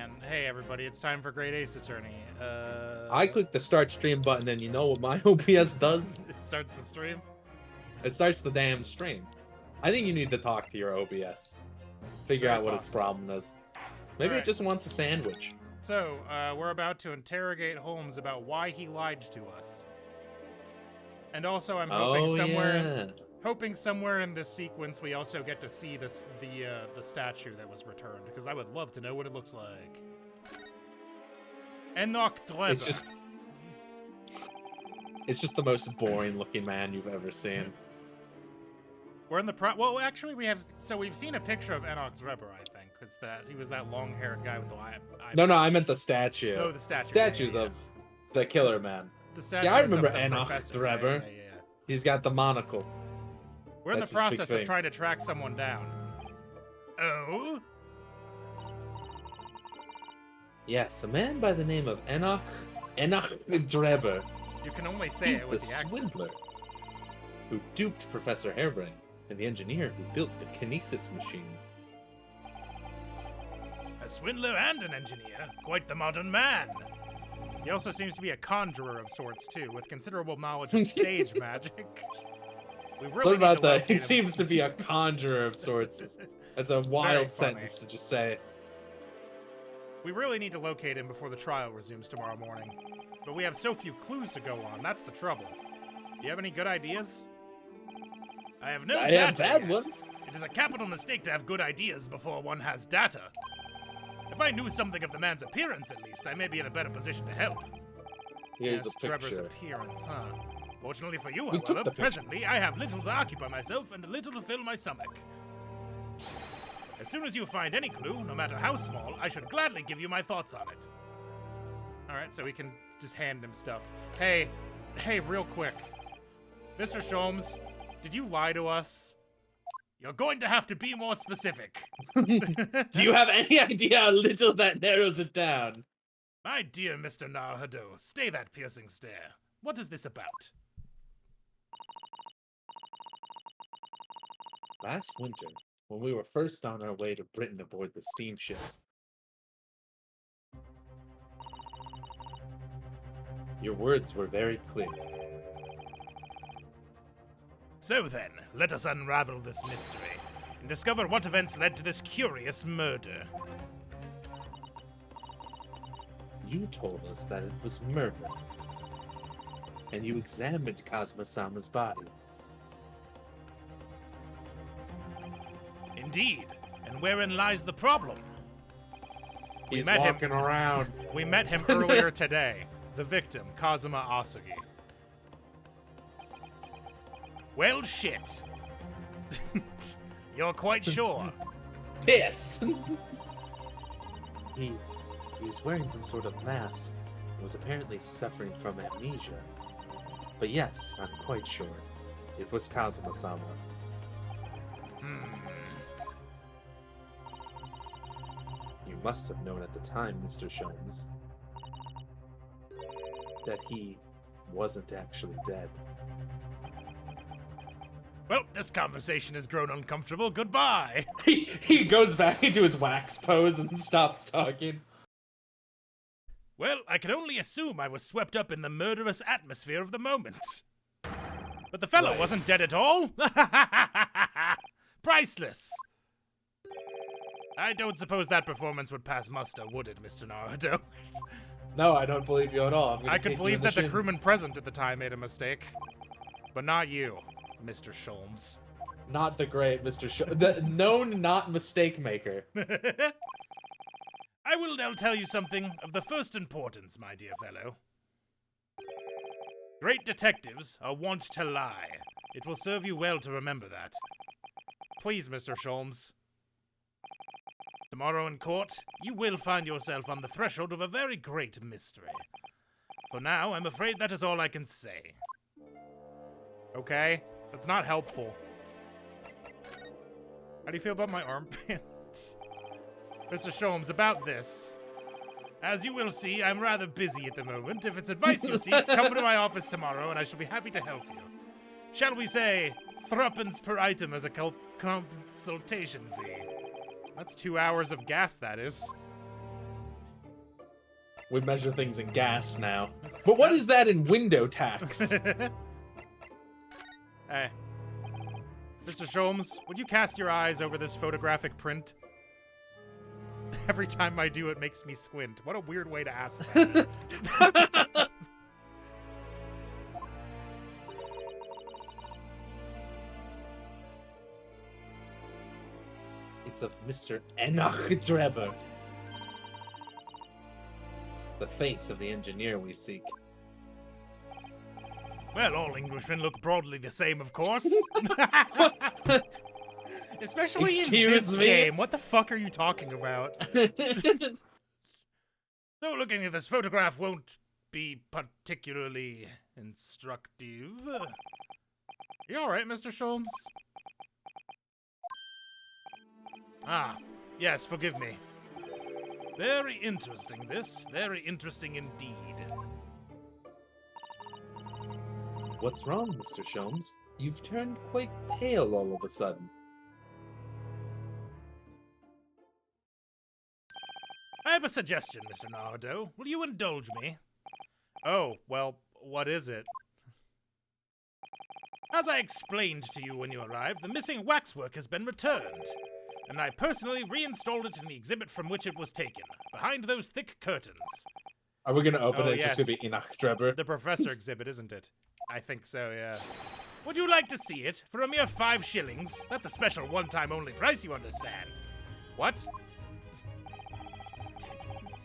man. Hey, everybody, it's time for Great Ace Attorney. I click the start stream button, and you know what my OBS does? It starts the stream? It starts the damn stream. I think you need to talk to your OBS. Figure Very out what its possible. problem is. Maybe Alright. it just wants a sandwich. So, we're about to interrogate Holmes about why he lied to us. And also, I'm hoping hoping somewhere in this sequence we also get to see the statue that was returned, because I would love to know what it looks like. Enoch Dweber. It's just the most boring looking man you've ever seen. We're in the well, actually, we've seen a picture of Enoch Dweber, I think, because he was that long-haired guy with the eye. No, I meant the statue. Oh, the statue. Statues yeah. of the Killer Man. The statue. Yeah, I remember of the Enoch professor. Dweber. Yeah. He's got the monocle. We're That's in the his big process of thing. trying to track someone down. Oh? Yes, a man by the name of Enoch Dweber. You can only say He's it the with the accent. swindler who duped Professor Hairbrain and the engineer who built the kinesis machine. A swindler and an engineer. Quite the modern man. He also seems to be a conjurer of sorts, too, with considerable knowledge of stage magic. We really Something about that. He locate him. seems to be a conjurer of sorts. That's a wild funny. sentence to just say. We really need to locate him before the trial resumes tomorrow morning. But we have so few clues to go on, that's the trouble. Do you have any good ideas? I have no data have bad yet. ones. It is a capital mistake to have good ideas before one has data. If I knew something of the man's appearance, at least, I may be in a better position to help. Here's Yes, a Trevor's picture. appearance, huh? Fortunately for you, We took however, the picture. presently I have little to occupy myself and little to fill my stomach. As soon as you find any clue, no matter how small, I should gladly give you my thoughts on it. Alright, so we can just hand him stuff. Hey, real quick. Mr. Sholmes, did you lie to us? You're going to have to be more specific. Do you have any idea how little that narrows it down? My dear Mr. Narhado, stay that piercing stare. What is this about? Last winter, when we were first on our way to Britain aboard the steamship, your words were very clear. So then, let us unravel this mystery and discover what events led to this curious murder. You told us that it was murder, and you examined Kazuma-sama's body. Indeed, and wherein lies the problem? He's met him- walking around. We met him earlier today, the victim, Kazuma Asugi. Well, shit. You're quite sure? Piss! He was wearing some sort of mask and was apparently suffering from amnesia. But yes, I'm quite sure. It was Kazuma-sama. You must have known at the time, Mr. Sholmes, that he wasn't actually dead. Well, this conversation has grown uncomfortable. Goodbye. He goes back into his wax pose and stops talking. Well, I can only assume I was swept up in the murderous atmosphere of the moment. But the fellow Right. wasn't dead at all. Priceless. I don't suppose that performance would pass muster, would it, Mr. Naruto? No, I don't believe you at all. I'm gonna I could kick you believe in that the shins. crewman present at the time made a mistake. But not you, Mr. Sholmes. Not the great Mr. the known not mistake maker. I will now tell you something of the first importance, my dear fellow. Great detectives are wont to lie. It will serve you well to remember that. Please, Mr. Sholmes. Tomorrow in court, you will find yourself on the threshold of a very great mystery. For now, I'm afraid that is all I can say. Okay, that's not helpful. How do you feel about my armpits? Mr. Sholmes, about this. As you will see, I'm rather busy at the moment. If it's advice you seek, come to my office tomorrow and I shall be happy to help you. Shall we say, threepence per item as a consultation fee? That's 2 hours of gas, that is. We measure things in gas now. But what is that in window tax? Hey. Mr. Sholmes, would you cast your eyes over this photographic print? Every time I do, it makes me squint. What a weird way to ask that. It's of Mr. Enoch Drebber. The face of the engineer we seek. Well, all Englishmen look broadly the same, of course. Especially in this game. What the fuck are you talking about? Though looking at this photograph won't be particularly instructive. You alright, Mr. Sholmes? Ah, yes, forgive me. Very interesting, this. Very interesting indeed. What's wrong, Mr. Sholmes? You've turned quite pale all of a sudden. I have a suggestion, Mr. Nardo. Will you indulge me? Oh, well, what is it? As I explained to you when you arrived, the missing waxwork has been returned. And I personally reinstalled it in the exhibit from which it was taken, behind those thick curtains. Are we going to open it? It's yes. just going to be Enoch Drebber. The professor exhibit, isn't it? I think so, yeah. Would you like to see it? For a mere 5 shillings? That's a special one-time only price, you understand. What?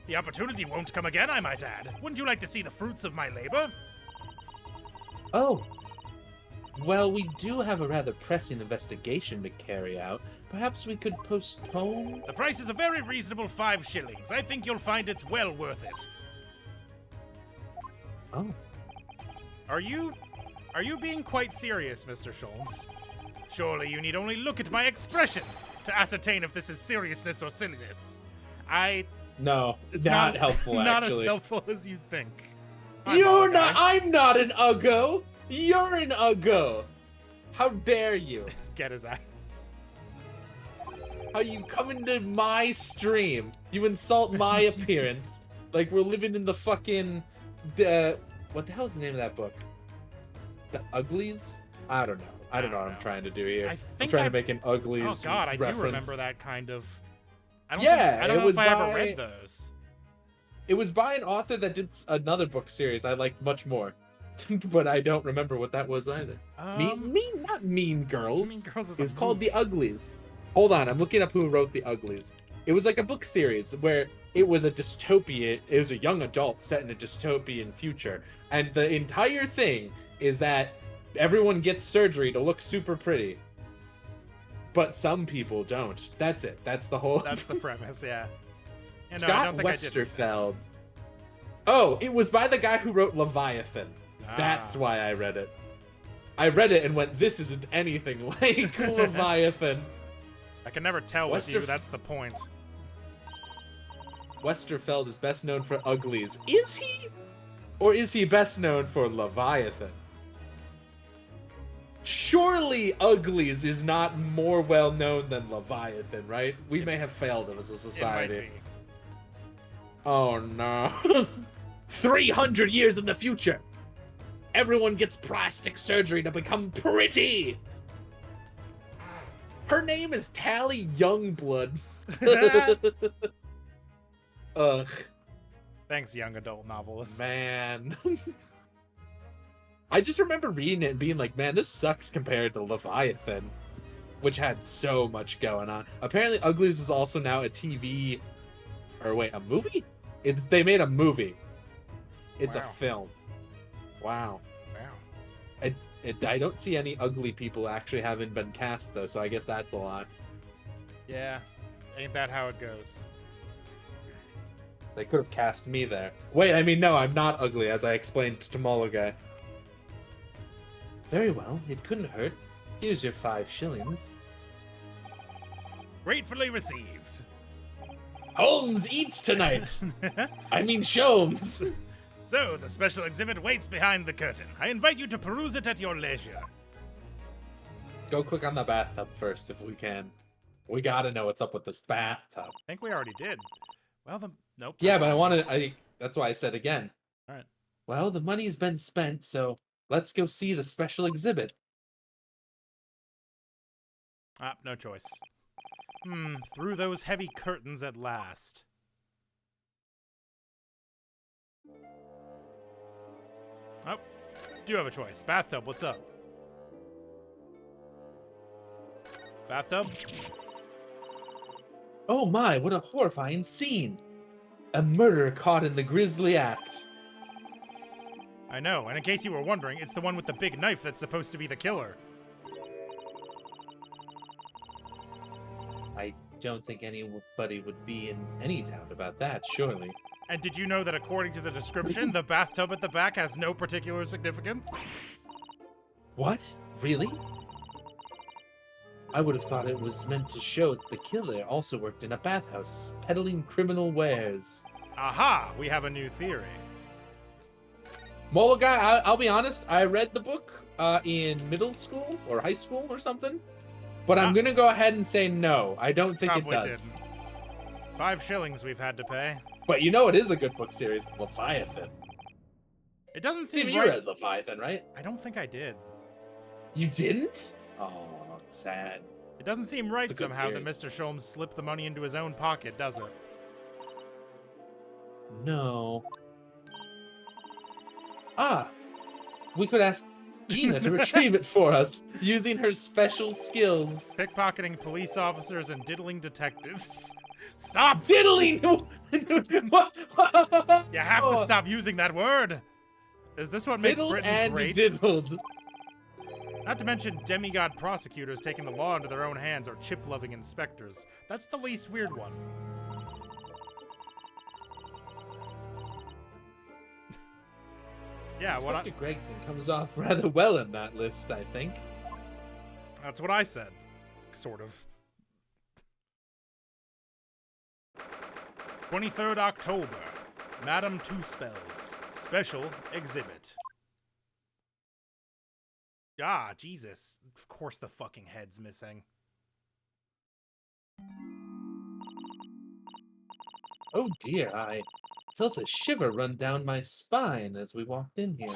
The opportunity won't come again, I might add. Wouldn't you like to see the fruits of my labor? Oh. Well, we do have a rather pressing investigation to carry out. Perhaps we could postpone? The price is a very reasonable 5 shillings. I think you'll find it's well worth it. Oh. Are you being quite serious, Mr. Sholmes? Surely you need only look at my expression to ascertain if this is seriousness or silliness. No, it's not helpful, not actually. Not as helpful as you think. I'm not an uggo! You're an uggo! How dare you? Get his ass. How you come into my stream, you insult my appearance, like we're living in the fucking... what the hell's the name of that book? The Uglies? I don't know. I don't know what I'm trying to do here. I'm trying to make an Uglies Oh god, I reference. do remember that kind of... I don't know if I ever read those. It was by an author that did another book series I liked much more. But I don't remember what that was either. Not Mean Girls. Mean Girls is it was called The Uglies. Hold on, I'm looking up who wrote The Uglies. It was like a book series where it was a dystopia. It was a young adult set in a dystopian future. And the entire thing is that everyone gets surgery to look super pretty. But some people don't. That's it. That's the whole... That's the premise, yeah. No, Scott Westerfeld. Oh, it was by the guy who wrote Leviathan. That's why I read it. I read it and went, this isn't anything like Leviathan. I can never tell with you, that's the point. Westerfeld is best known for Uglies. Is he? Or is he best known for Leviathan? Surely Uglies is not more well known than Leviathan, right? We may have failed as a society. It might be. Oh no. 300 years in the future, everyone gets plastic surgery to become pretty. Her name is Tally Youngblood. Ugh. Thanks, young adult novelists. Man. I just remember reading it and being like, man, this sucks compared to Leviathan, which had so much going on. Apparently, Uglies is also now a TV... Or wait, a movie? They made a movie. It's a film. Wow. Wow. I don't see any ugly people actually having been cast, though, so I guess that's a lot. Yeah. Ain't that how it goes? They could have cast me there. Wait, I mean, no, I'm not ugly, as I explained to Tomolo Guy. Very well, it couldn't hurt. Here's your 5 shillings. Gratefully received. Holmes eats tonight! I mean Sholmes! So, the special exhibit waits behind the curtain. I invite you to peruse it at your leisure. Go click on the bathtub first, if we can. We gotta know what's up with this bathtub. I think we already did. Well, nope. Yeah, but That's why I said again. All right. Well, the money's been spent, so let's go see the special exhibit. Ah, no choice. Through those heavy curtains at last. Oh, do have a choice. Bathtub, what's up? Bathtub? Oh my, what a horrifying scene! A murder caught in the grisly act. I know, and in case you were wondering, it's the one with the big knife that's supposed to be the killer. I don't think anybody would be in any doubt about that, surely. And did you know that according to the description, the bathtub at the back has no particular significance? What? Really? I would have thought it was meant to show that the killer also worked in a bathhouse, peddling criminal wares. Aha! We have a new theory. Well, guy, I'll be honest, I read the book in middle school or high school or something, but I'm gonna go ahead and say no. I don't think it does. Didn't. 5 shillings we've had to pay. But you know it is a good book series, Leviathan. It doesn't seem Steven, right. you read Leviathan, right? I don't think I did. You didn't? Oh, sad. It doesn't seem right It's a good somehow that series. Mr. Sholmes slipped the money into his own pocket, does it? No. Ah, we could ask Gina to retrieve it for us, using her special skills. Pickpocketing police officers and diddling detectives. Stop! Diddling! What? You have to stop using that word! Is this what makes Diddled Britain and great? diddled. Not to mention demigod prosecutors taking the law into their own hands or chip-loving inspectors. That's the least weird one. Yeah, what Inspector Gregson comes off rather well in that list, I think. That's what I said. Sort of. 23rd October. Madame Two Spells. Special exhibit. Ah, Jesus. Of course the fucking head's missing. Oh dear, I felt a shiver run down my spine as we walked in here.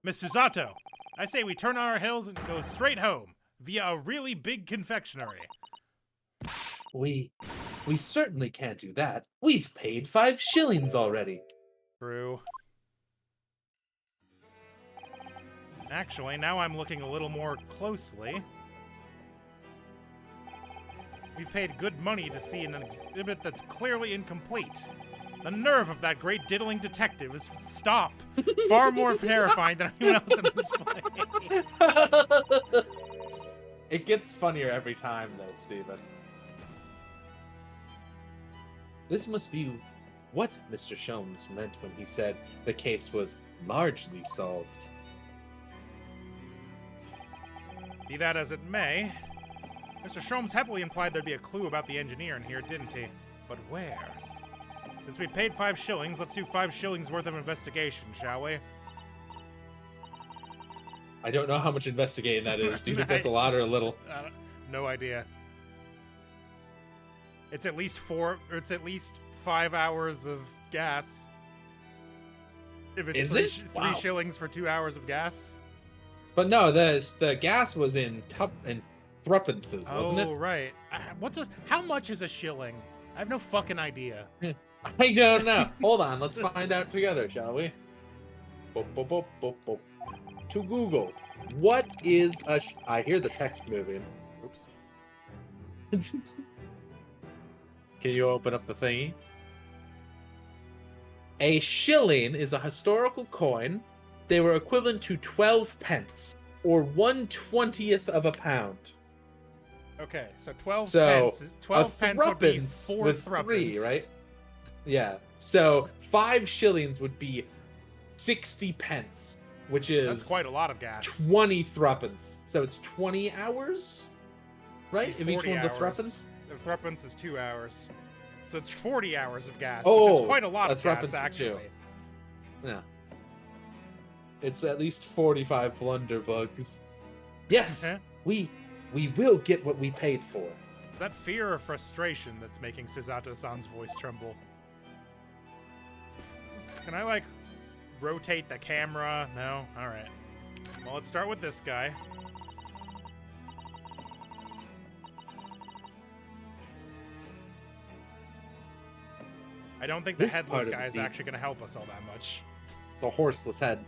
Miss Susato, I say we turn on our heels and go straight home via a really big confectionery. We certainly can't do that. We've paid 5 shillings already. True. Actually, now I'm looking a little more closely. We've paid good money to see an exhibit that's clearly incomplete. The nerve of that great diddling detective is stop. Far more terrifying than anyone else in this place. It gets funnier every time, though, Steven. This must be what Mr. Sholmes meant when he said the case was largely solved. Be that as it may, Mr. Sholmes heavily implied there'd be a clue about the engineer in here, didn't he? But where? Since we paid 5 shillings, let's do 5 shillings worth of investigation, shall we? I don't know how much investigating that is. Do you think that's a lot or a little? No idea. It's at least 5 hours of gas. If it's Is it? Wow. 3 shillings for 2 hours of gas. But no, the gas was in threepences, wasn't it? Oh, right. How much is a shilling? I have no fucking idea. I don't know. Hold on, let's find out together, shall we? Boop, boop, boop, boop, boop. To Google, what is a? I hear the text moving. Oops. Can you open up the thingy? A shilling is a historical coin. They were equivalent to 12 pence, or 1/20th of a pound. Okay, so 12 So, pence. 12 pence would be 4 was threepence. 3, right? Yeah. So 5 shillings would be 60 pence, which is That's quite a lot of gas. 20 threepence. So it's 20 hours, right? If each 40 one's a hours. threepence. A threepence is 2 hours. So it's 40 hours of gas, Oh, which is quite a lot a of threepence gas, for 2. actually. Yeah. It's at least 45 blunderbugs. Yes, Okay. we will get what we paid for. That fear or frustration that's making Susato-san's voice tremble. Can I, like, rotate the camera? No? Alright. Well, let's start with this guy. I don't think the headless guy is actually going to help us all that much. The horseless head.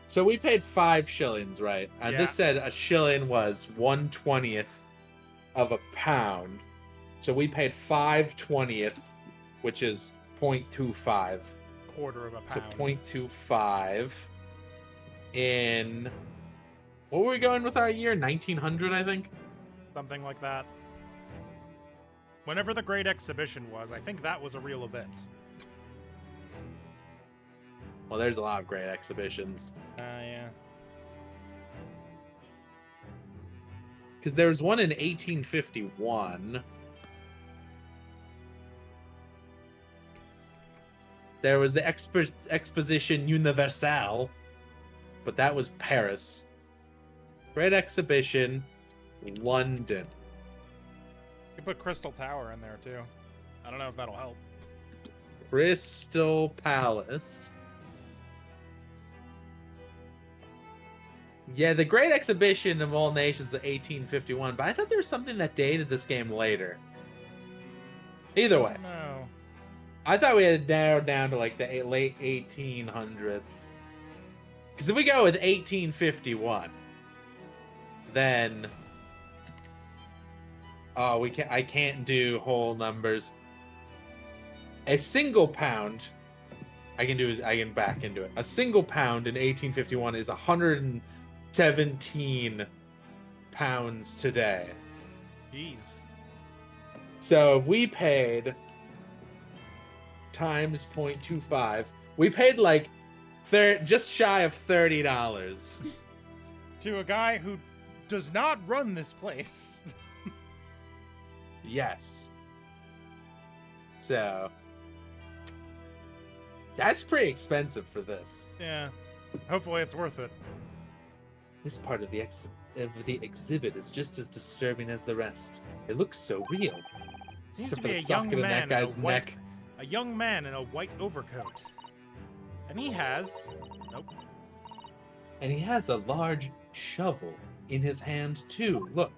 So we paid 5 shillings, right? And this said a shilling was 1/20th of a pound. So we paid 5/20ths, which is 0.25. Quarter of a pound. So 0.25 in... What were we going with our year? 1900, I think? Something like that. Whenever the Great Exhibition was, I think that was a real event. Well, there's a lot of great exhibitions. Yeah. Because there was one in 1851. There was the Exposition Universelle, but that was Paris. Great Exhibition, London. You put Crystal Tower in there, too. I don't know if that'll help. Crystal Palace. Yeah, the Great Exhibition of All Nations of 1851, but I thought there was something that dated this game later. Either way. No. I thought we had narrowed down to like the late 1800s. Because if we go with 1851, then... Oh, I can't do whole numbers. A single pound, I can back into it. A single pound in 1851 is 117 pounds today. Jeez. So if we paid times 0.25, we paid like just shy of $30 to a guy who does not run this place. Yes. So that's pretty expensive for this. Yeah. Hopefully it's worth it. This part of the exhibit is just as disturbing as the rest. It looks so real. Seems Except to be for the a young socket in man that guy's neck. A young man in a white overcoat. And he has... Nope. And he has a large shovel in his hand, too. Look.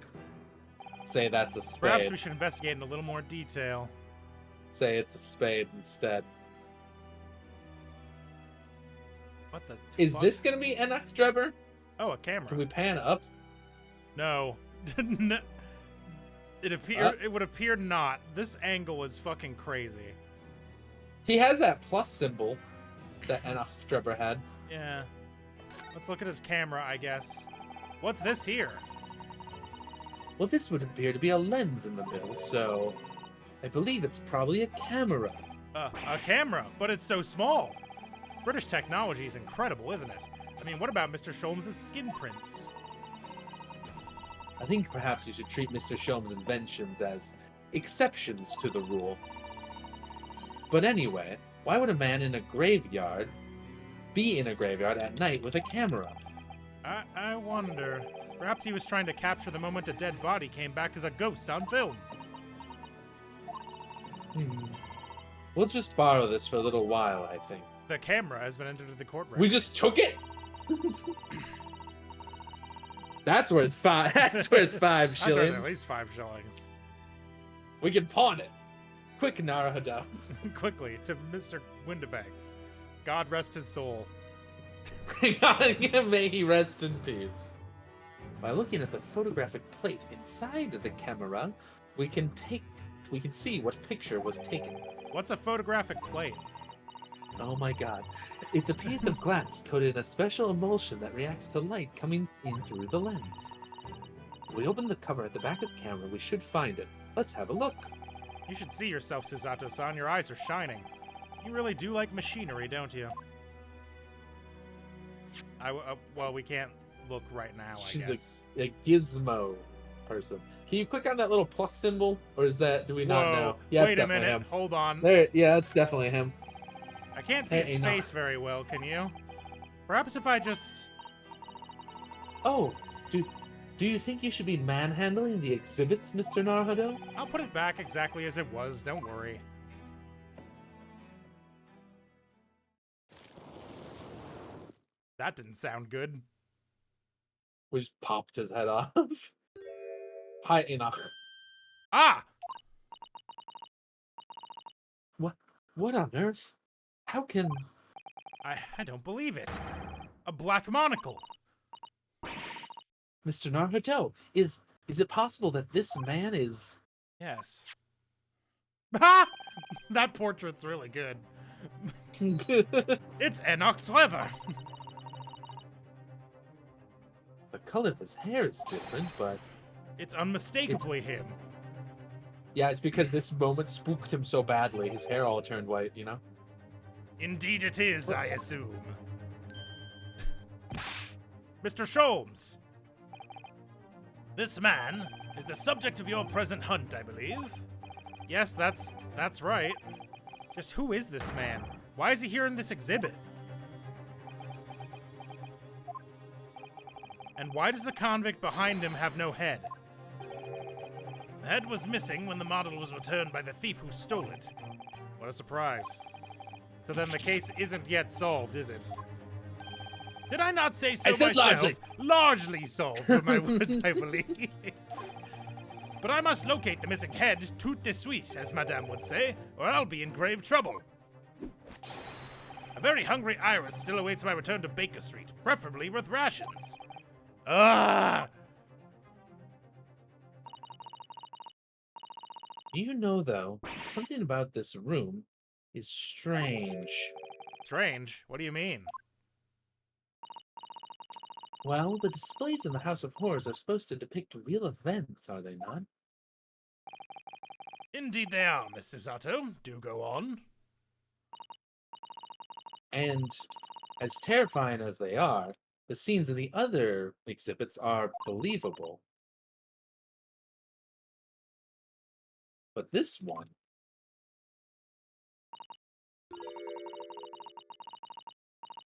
Say that's a spade. Perhaps we should investigate in a little more detail. Say it's a spade instead. What the Is fuck? this going to be Enoch Drebber? Oh, a camera. Can we pan up? No. It would appear not. This angle is fucking crazy. He has that plus symbol that Enoch Drebber had. Yeah. Let's look at his camera, I guess. What's this here? Well, this would appear to be a lens in the middle, so I believe it's probably a camera. A camera, but it's so small. British technology is incredible, isn't it? I mean, what about Mr. Sholmes' skin prints? I think perhaps you should treat Mr. Sholmes' inventions as exceptions to the rule. But anyway, why would a man in a graveyard be in a graveyard at night with a camera? I wonder. Perhaps he was trying to capture the moment a dead body came back as a ghost on film. We'll just borrow this for a little while, I think. The camera has been entered into the court record. We just took it? That's worth 5. That's worth 5 shillings. That's worth at least 5 shillings. We can pawn it. Quick, Naruhodo. Quickly, to Mr. Windibanks. God rest his soul. May he rest in peace. By looking at the photographic plate inside the camera, we can see what picture was taken. What's a photographic plate? Oh my god. It's a piece of glass coated in a special emulsion that reacts to light coming in through the lens. If we open the cover at the back of the camera, we should find it. Let's have a look. You should see yourself, Susato-san. Your eyes are shining. You really do like machinery, don't you? Well, we can't look right now, I guess. She's a gizmo person. Can you click on that little plus symbol? Or is that, do we not know? Yeah, wait a minute. Him. Hold on. There, yeah, that's definitely him. I can't see his face very well, can you? Perhaps if I just... Oh, do you think you should be manhandling the exhibits, Mr. Naruhodo? I'll put it back exactly as it was, don't worry. That didn't sound good. We just popped his head off. Hi, Enoch. Ah! What on earth? How can... I don't believe it. A black monocle. Mr. Naruto, is it possible that this man is... Yes. Ha! That portrait's really good. It's Enoch Clever. The color of his hair is different, but... It's unmistakably him. Yeah, it's because this moment spooked him so badly. His hair all turned white, you know? Indeed it is, I assume. Mr. Sholmes. This man is the subject of your present hunt, I believe. Yes, that's right. Just who is this man? Why is he here in this exhibit? And why does the convict behind him have no head? The head was missing when the model was returned by the thief who stole it. What a surprise. So then the case isn't yet solved, is it? Did I not say so myself? Largely. Largely solved, for my words, I believe. But I must locate the missing head, tout de suite, as Madame would say, or I'll be in grave trouble. A very hungry Iris still awaits my return to Baker Street, preferably with rations. Ah! You know, though, something about this room is strange. Strange? What do you mean? Well, the displays in the House of Horrors are supposed to depict real events, are they not? Indeed they are, Miss Susato. Do go on. And as terrifying as they are, the scenes in the other exhibits are believable. But this one...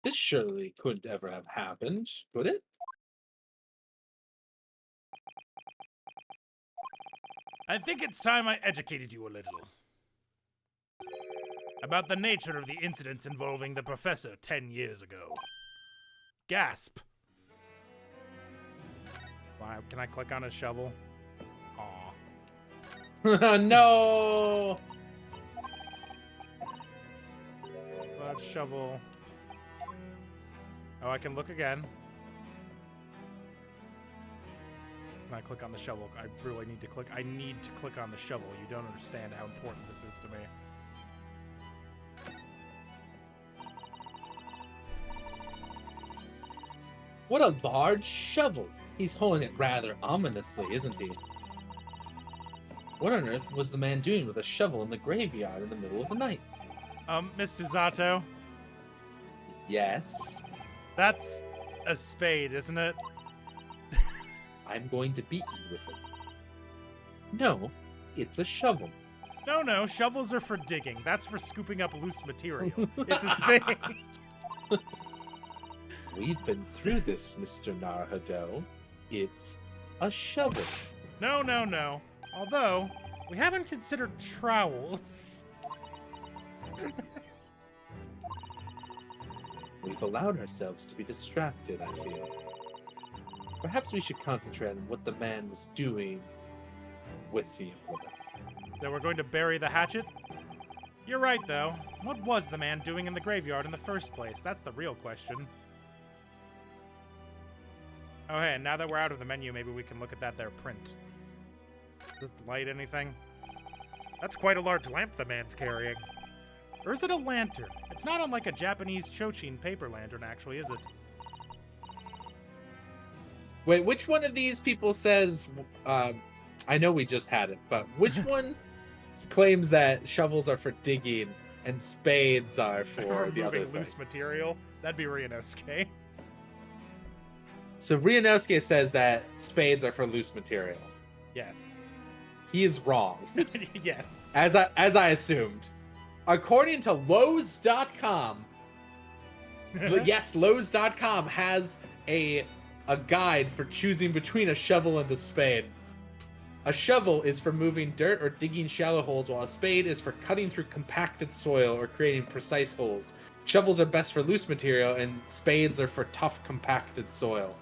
This surely couldn't ever have happened, could it? I think it's time I educated you a little. About the nature of the incidents involving the professor 10 years ago. Gasp. Wow, can I click on his shovel? Aw. No! That shovel. Oh, I can look again. When I click on the shovel, I really need to click. I need to click on the shovel. You don't understand how important this is to me. What a large shovel! He's holding it rather ominously, isn't he? What on earth was the man doing with a shovel in the graveyard in the middle of the night? Miss Susato? Yes? That's a spade, isn't it? I'm going to beat you with it. No, it's a shovel. No, shovels are for digging. That's for scooping up loose material. It's a spade. We've been through this, Mr. Naruto. It's a shovel. No. Although, we haven't considered trowels. We've allowed ourselves to be distracted, I feel. Perhaps we should concentrate on what the man was doing with the implement. Then we're going to bury the hatchet? You're right, though. What was the man doing in the graveyard in the first place? That's the real question. Oh, hey, and now that we're out of the menu, maybe we can look at that there print. Does it light anything? That's quite a large lamp the man's carrying. Or is it a lantern? It's not unlike a Japanese Chochin paper lantern, actually, is it? Wait, which one of these people says, I know we just had it, but which one claims that shovels are for digging and spades are for the other removing loose material? That'd be Ryunosuke. So Ryunosuke says that spades are for loose material. Yes. He is wrong. Yes. As I assumed. According to Lowe's.com, yes, Lowe's.com has a guide for choosing between a shovel and a spade. A shovel is for moving dirt or digging shallow holes, while a spade is for cutting through compacted soil or creating precise holes. Shovels are best for loose material, and spades are for tough, compacted soil.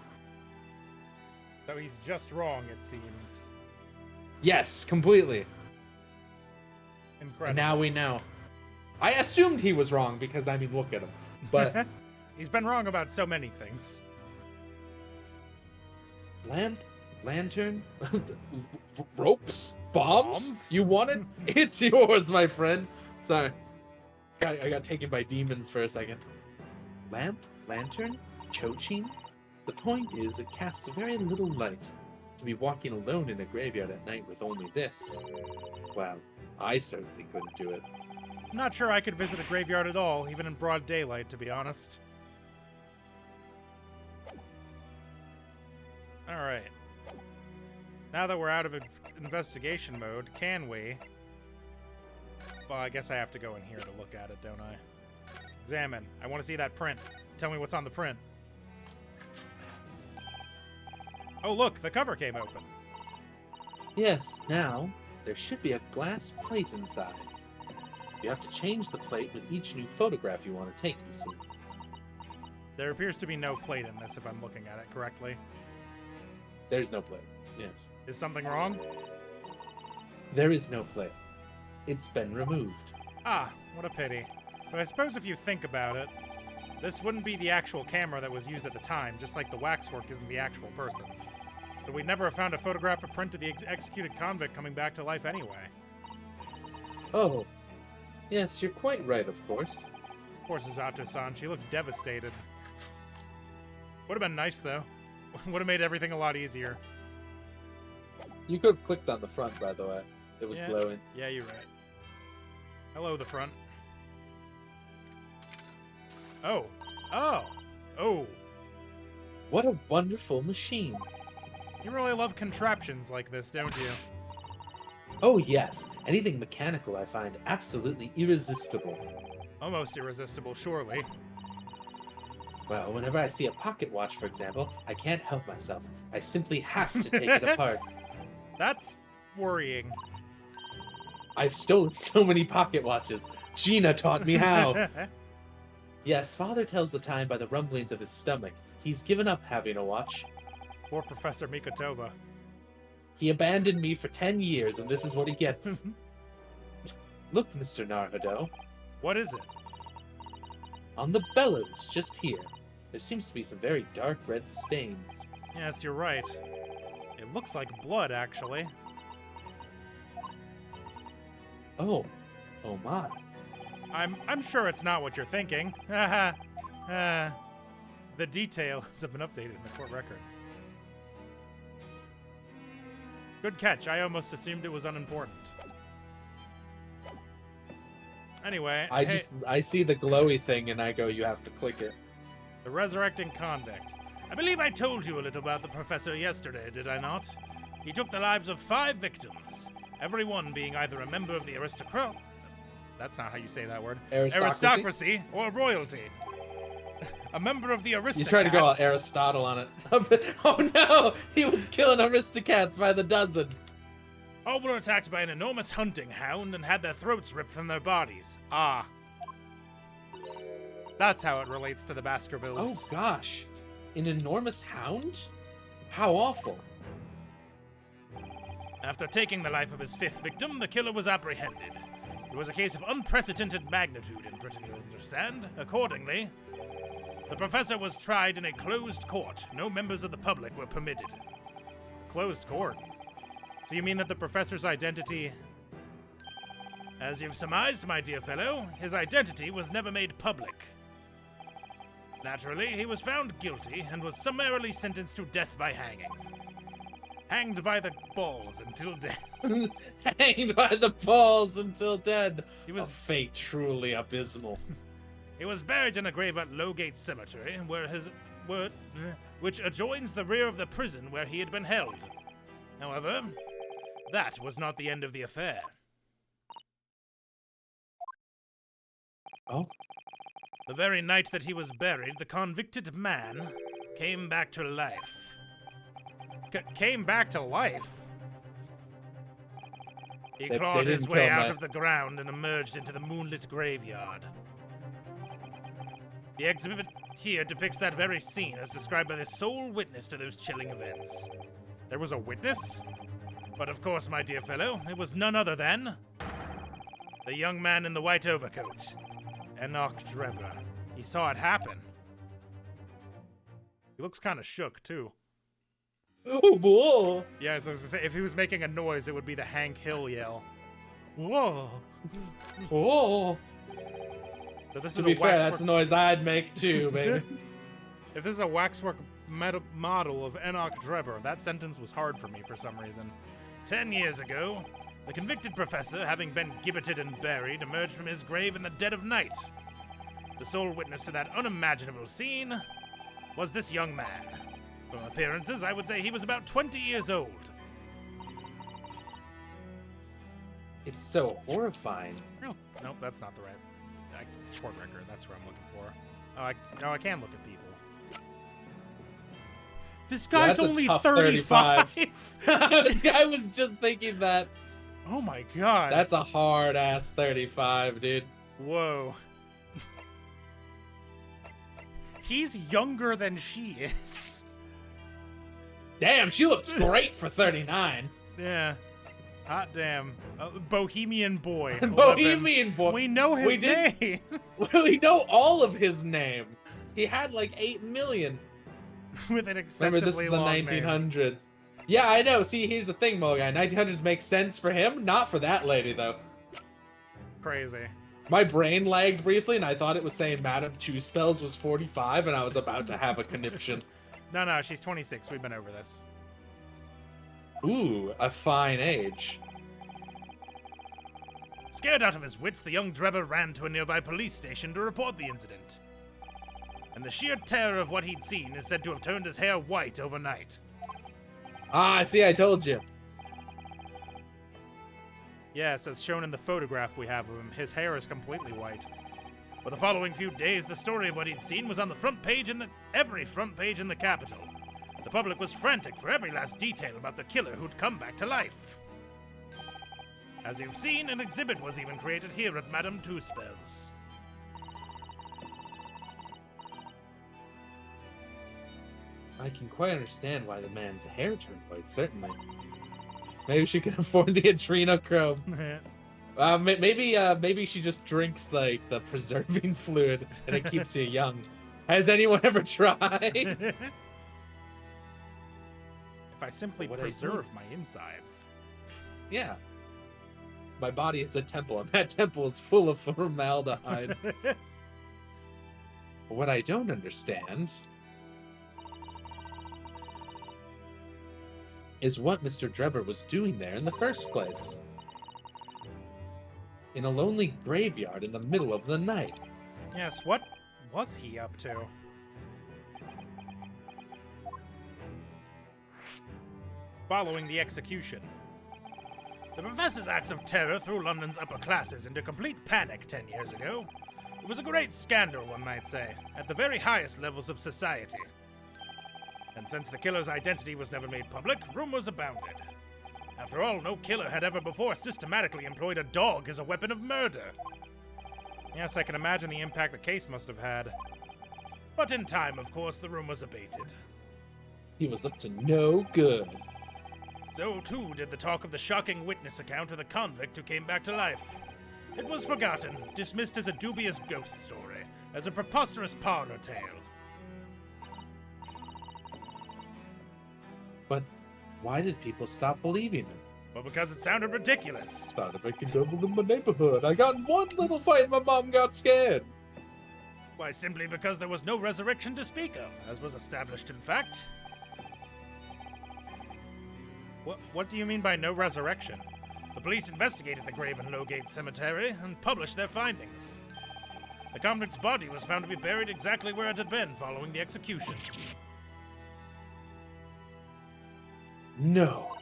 So he's just wrong, it seems. Yes, completely. Incredible. And now we know. I assumed he was wrong because, I mean, look at him. But he's been wrong about so many things. lamp, lantern, ropes, bombs? You want it? It's yours, my friend. Sorry. I got taken by demons for a second. Lamp, lantern, choching? The point is, it casts very little light. To be walking alone in a graveyard at night with only this. Well, I certainly couldn't do it. Not sure I could visit a graveyard at all, even in broad daylight, to be honest. Alright. Now that we're out of investigation mode, can we... Well, I guess I have to go in here to look at it, don't I? Examine. I want to see that print. Tell me what's on the print. Oh, look, the cover came open. Yes, now, there should be a glass plate inside. You have to change the plate with each new photograph you want to take, you see. There appears to be no plate in this, if I'm looking at it correctly. There's no plate, yes. Is something wrong? There is no plate. It's been removed. Ah, what a pity. But I suppose if you think about it, this wouldn't be the actual camera that was used at the time, just like the waxwork isn't the actual person. So we'd never have found a photograph or print of the executed convict coming back to life anyway. Oh. Yes, you're quite right, of course. Poor Suzato-san, she looks devastated. Would have been nice, though. Would have made everything a lot easier. You could have clicked on the front, by the way. It was glowing. Yeah, you're right. Hello, the front. Oh. Oh. Oh. What a wonderful machine. You really love contraptions like this, don't you? Oh, yes. Anything mechanical I find absolutely irresistible. Almost irresistible, surely. Well, whenever I see a pocket watch, for example, I can't help myself. I simply have to take it apart. That's worrying. I've stolen so many pocket watches. Gina taught me how. Yes, Father tells the time by the rumblings of his stomach. He's given up having a watch. Poor Professor Mikotoba. He abandoned me for 10 years, and this is what he gets. Look, Mr. Naruhodo. What is it? On the bellows, just here, there seems to be some very dark red stains. Yes, you're right. It looks like blood, actually. Oh. Oh my. I'm sure it's not what you're thinking. The details have been updated in the court record. Good catch. I almost assumed it was unimportant. Anyway, I see the glowy thing and I go, you have to click it. The resurrecting convict. I believe I told you a little about the professor yesterday, did I not? He took the lives of 5 victims, every one being either a member of the aristocrat... That's not how you say that word. Aristocracy or royalty. A member of the aristocrats... You tried to go all Aristotle on it. Oh no! He was killing aristocrats by the dozen. All were attacked by an enormous hunting hound and had their throats ripped from their bodies. Ah. That's how it relates to the Baskervilles. Oh gosh. An enormous hound? How awful. After taking the life of his 5th victim, the killer was apprehended. It was a case of unprecedented magnitude in Britain, you understand? Accordingly, the professor was tried in a closed court. No members of the public were permitted. Closed court? So you mean that the professor's identity... As you've surmised, my dear fellow, his identity was never made public. Naturally, he was found guilty and was summarily sentenced to death by hanging. Hanged by the balls until dead. Hanged by the balls until dead. He was a fate truly abysmal. He was buried in a grave at Lowgate Cemetery, which adjoins the rear of the prison where he had been held. However, that was not the end of the affair. Oh? The very night that he was buried, the convicted man came back to life. Came back to life? He clawed his way out of the ground and emerged into the moonlit graveyard. The exhibit here depicts that very scene as described by the sole witness to those chilling events. There was a witness? But of course, my dear fellow, it was none other than the young man in the white overcoat, Enoch Drebber. He saw it happen. He looks kind of shook, too. Oh, boy. Yeah, so if he was making a noise, it would be the Hank Hill yell. Whoa. Oh. So this To is be a fair, waxwork... that's a noise I'd make too, baby. If this is a waxwork model of Enoch Drebber, that sentence was hard for me for some reason. 10 years ago, the convicted professor, having been gibbeted and buried, emerged from his grave in the dead of night. The sole witness to that unimaginable scene was this young man. From appearances, I would say he was about 20 years old. It's so horrifying. No, nope, that's not the right court record. That's what I'm looking for. I can look at people. This guy's only 35. This guy was just thinking that. Oh my god. That's a hard ass 35, dude. Whoa. He's younger than she is. Damn, she looks great for 39. Yeah. Hot damn. Bohemian boy. Bohemian boy. We know his name. We know all of his name. He had like 8 million. With an excessively Remember, this is the long 1900s. name. Yeah, I know. See, here's the thing, Mo guy. 1900s makes sense for him, not for that lady, though. Crazy. My brain lagged briefly, and I thought it was saying Madame Two Spells was 45, and I was about to have a conniption. No, she's 26. We've been over this. Ooh, a fine age. Scared out of his wits, the young Drebber ran to a nearby police station to report the incident. And the sheer terror of what he'd seen is said to have turned his hair white overnight. Ah, see, I told you. Yes, as shown in the photograph we have of him, his hair is completely white. For the following few days, the story of what he'd seen was on the front page every front page in the capital. The public was frantic for every last detail about the killer who'd come back to life. As you've seen, an exhibit was even created here at Madame Two Spells. I can quite understand why the man's hair turned white, certainly. Maybe she can afford the adrenochrome. Maybe she just drinks, like, the preserving fluid, and it keeps you young. Has anyone ever tried? If I simply preserve my insides. Yeah. My body is a temple, and that temple is full of formaldehyde. What I don't understand is what Mr. Drebber was doing there in the first place. In a lonely graveyard in the middle of the night. Yes, what was he up to? Following the execution, the professor's acts of terror threw London's upper classes into complete panic 10 years ago. It was a great scandal, one might say, at the very highest levels of society. And since the killer's identity was never made public, rumors abounded. After all, no killer had ever before systematically employed a dog as a weapon of murder. Yes, I can imagine the impact the case must have had. But in time, of course, the rumors abated. He was up to no good. So, too, did the talk of the shocking witness account of the convict who came back to life. It was forgotten, dismissed as a dubious ghost story, as a preposterous parlor tale. But why did people stop believing him? Well, because it sounded ridiculous. Started making double in my neighborhood. I got in one little fight and my mom got scared. Why, simply because there was no resurrection to speak of, as was established in fact. What do you mean by no resurrection? The police investigated the grave in Lowgate Cemetery and published their findings. The convict's body was found to be buried exactly where it had been following the execution. No.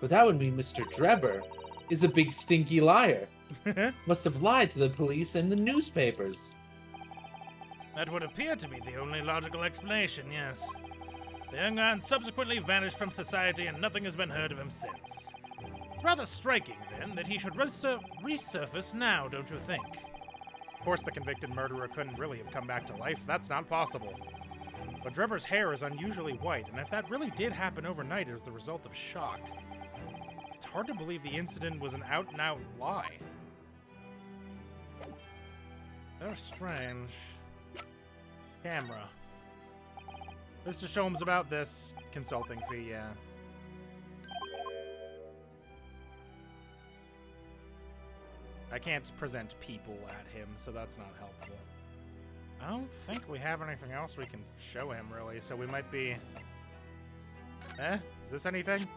But that would mean Mr. Drebber is a big stinky liar. Must have lied to the police and the newspapers. That would appear to be the only logical explanation, yes. The young man subsequently vanished from society and nothing has been heard of him since. rather striking, then, that he should resurface now, don't you think? Of course, the convicted murderer couldn't really have come back to life. That's not possible. But Drebber's hair is unusually white, and if that really did happen overnight as the result of shock, it's hard to believe the incident was an out-and-out lie. They're strange. Camera. Mr. Sholmes, about this consulting fee, yeah. I can't present people at him, so that's not helpful. I don't think we have anything else we can show him, really, so we might be... Is this anything?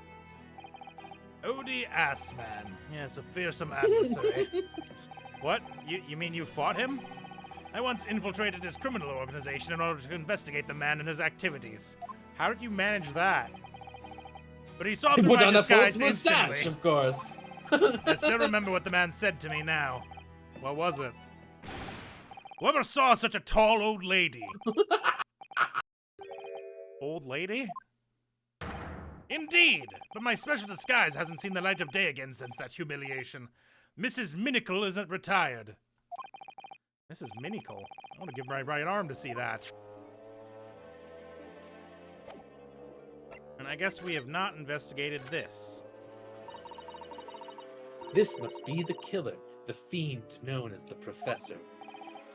Odie Assman. Yes, a fearsome adversary. What? You mean you fought him? I once infiltrated his criminal organization in order to investigate the man and his activities. How did you manage that? But he saw through my disguise instantly. Mustache, of course. I still remember what the man said to me now. What was it? Whoever saw such a tall old lady? Old lady? Indeed, but my special disguise hasn't seen the light of day again since that humiliation. Mrs. Minicle isn't retired. Mrs. Minicle? I want to give my right arm to see that. And I guess we have not investigated this. This must be the killer, the fiend known as the Professor.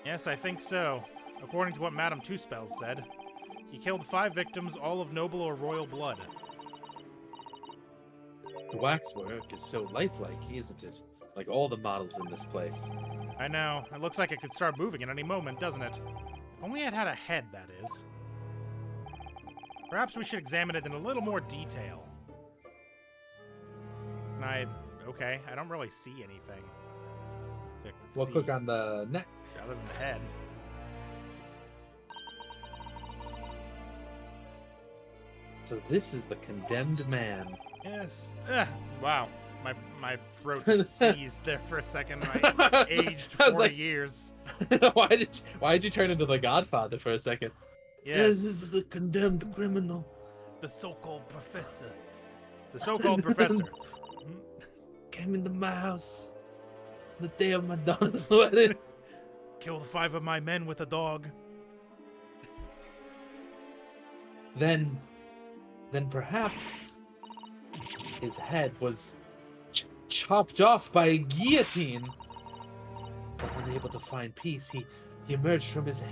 Yes, I think so. According to what Madame Two-Spells said, he killed 5 victims, all of noble or royal blood. The waxwork is so lifelike, isn't it? Like all the models in this place. I know. It looks like it could start moving at any moment, doesn't it? If only it had a head, that is. Perhaps we should examine it in a little more detail. Okay, I don't really see anything. We'll click on the neck. Other than the head. So this is the condemned man. Yes. Wow. My throat just seized there for a second. I aged 40 years. Why did you turn into the Godfather for a second? Yes. This is the condemned criminal. The so-called professor. The so-called professor. Came into my house the day of my daughter's wedding. Killed 5 of my men with a dog. Then perhaps his head was chopped off by a guillotine. But unable to find peace, he emerged from his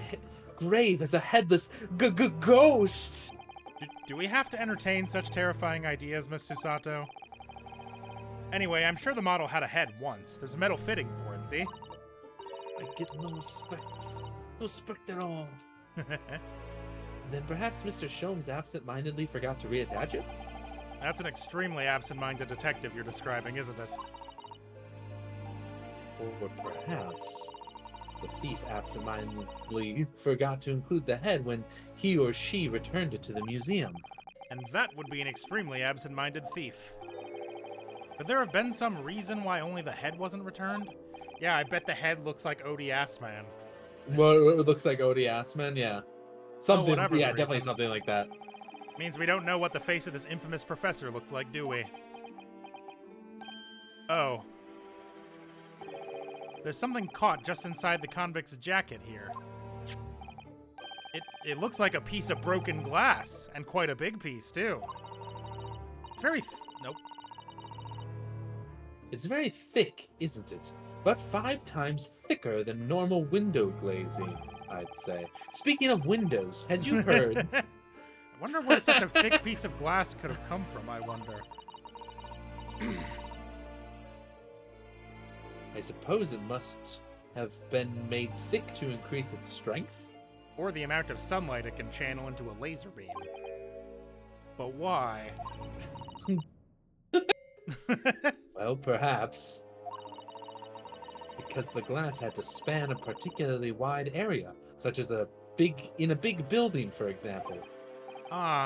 grave as a headless ghost. Do we have to entertain such terrifying ideas, Miss Susato? Anyway, I'm sure the model had a head once. There's a metal fitting for it, see? I get no respect. No respect at all. Then perhaps Mr. Sholmes absent-mindedly forgot to reattach it? That's an extremely absent-minded detective you're describing, isn't it? Or perhaps the thief absent-mindedly forgot to include the head when he or she returned it to the museum. And that would be an extremely absent-minded thief. Could there have been some reason why only the head wasn't returned? Yeah, I bet the head looks like Odie Assman. Well, it looks like Odie Assman, yeah. Something, whatever yeah, the definitely reason. something like that. Means we don't know what the face of this infamous professor looked like, do we? Oh. There's something caught just inside the convict's jacket here. It looks like a piece of broken glass, and quite a big piece, too. It's very... nope. It's very thick, isn't it? But 5 times thicker than normal window glazing, I'd say. Speaking of windows, had you heard... I wonder where such a thick piece of glass could have come from, I wonder. I suppose it must have been made thick to increase its strength? Or the amount of sunlight it can channel into a laser beam. But why? Well, perhaps. Because the glass had to span a particularly wide area, such as in a big building, for example.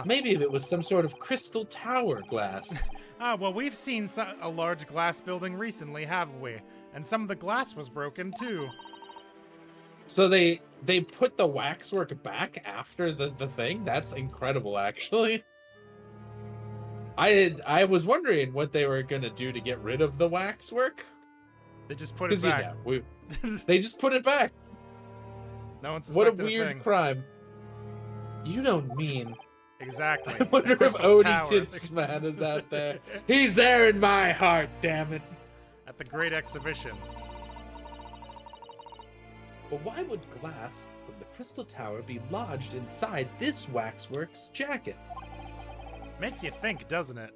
Maybe if it was some sort of crystal tower glass. Well, we've seen a large glass building recently, haven't we? And some of the glass was broken, too. So they put the waxwork back after the thing? That's incredible, actually. I was wondering what they were gonna do to get rid of the waxwork. They just put it back. They just put it back. No one What a suspected weird thing. crime. You don't mean... Exactly. I wonder if Odie Titsman is out there. He's there in my heart, damn it. At the Great Exhibition. But why would glass from the Crystal Tower be lodged inside this waxwork's jacket? Makes you think, doesn't it?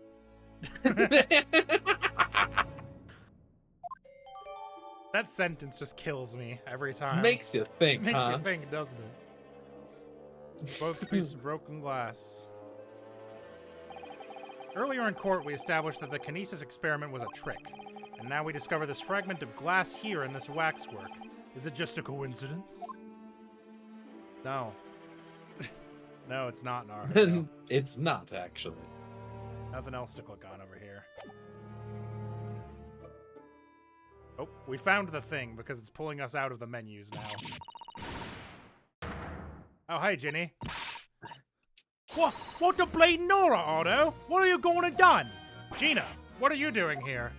That sentence just kills me every time. Makes you think, Makes you think, doesn't it? Both pieces of broken glass. Earlier in court, we established that the kinesis experiment was a trick. And now we discover this fragment of glass here in this waxwork. Is it just a coincidence? No. No, it's not, Naruto. It's not, actually. Nothing else to click on over here. Oh, we found the thing because it's pulling us out of the menus now. Oh, hey, Ginny. What the blade Nora, Otto? What are you going to done? Gina, what are you doing here?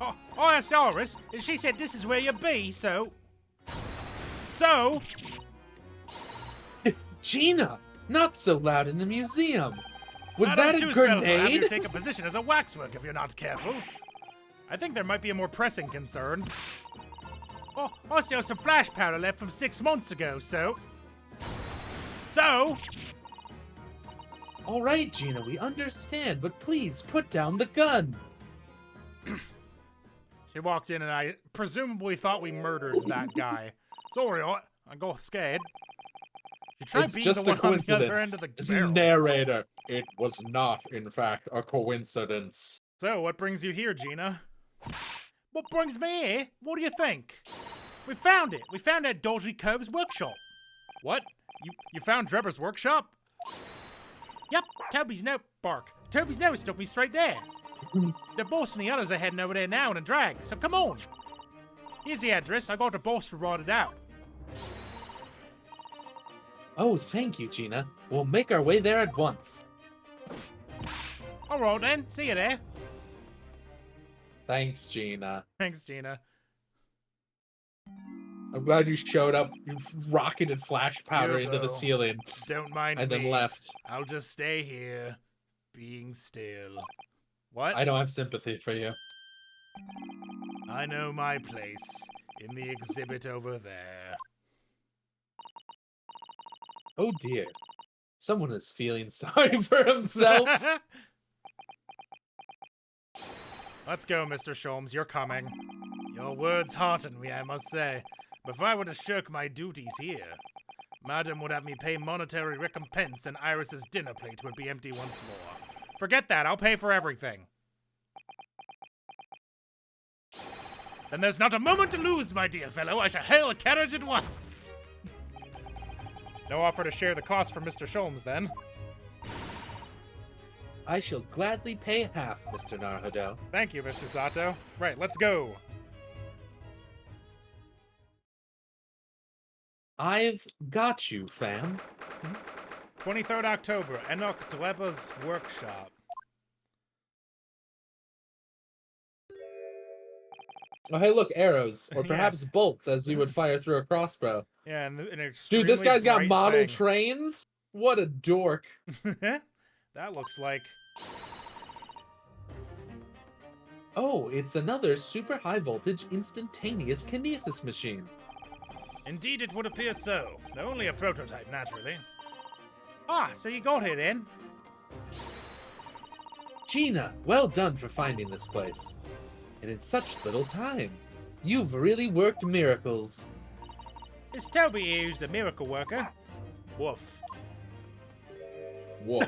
Oh, that's Doris. She said this is where you be, so... So? Gina, not so loud in the museum. Was Madame that a Two-Spells will have you grenade? take a position as a waxwork if you're not careful. I think there might be a more pressing concern. Oh, I still have some flash powder left from 6 months ago, so... So? All right, Gina, we understand, but please put down the gun. She walked in and I presumably thought we murdered that guy. Sorry, I got scared. She tried It's being just the a one on the other coincidence. end of the barrel. Narrator, it was not, in fact, a coincidence. So, what brings you here, Gina? What brings me here? What do you think? We found it. We found that dodgy Cove's workshop. What? You found Drebber's workshop? Yep, Toby's note bark. Toby's note took me straight there. The boss and the others are heading over there now in a drag, so come on. Here's the address. I got the boss to write it out. Oh, thank you, Gina. We'll make our way there at once. All right then. See you there. Thanks, Gina. Thanks, Gina. I'm glad you showed up, you rocketed flash powder into the Hugo, ceiling, don't mind and me. then left. I'll just stay here, being still. What? I don't have sympathy for you. I know my place in the exhibit over there. Oh dear. Someone is feeling sorry for himself. Let's go, Mr. Sholmes. You're coming. Your words hearten me, I must say. But if I were to shirk my duties here, Madam would have me pay monetary recompense and Iris's dinner plate would be empty once more. Forget that. I'll pay for everything. Then there's not a moment to lose, my dear fellow. I shall hail a carriage at once. No offer to share the cost for Mr. Sholmes, then. I shall gladly pay half, Mr. Naruto. Thank you, Mr. Sato. Right, let's go. I've got you, fam. 23rd October, Enoch Dleba's workshop. Oh, hey, look, arrows. Or perhaps bolts, as you would fire through a crossbow. Yeah, and Dude, this guy's got model thing. trains? What a dork. That looks like... Oh, it's another super high voltage instantaneous kinesis machine. Indeed, it would appear so. Though only a prototype, naturally. Ah, so you got here then? Gina, well done for finding this place. And in such little time. You've really worked miracles. Is Toby used a miracle worker? Woof. Whoa.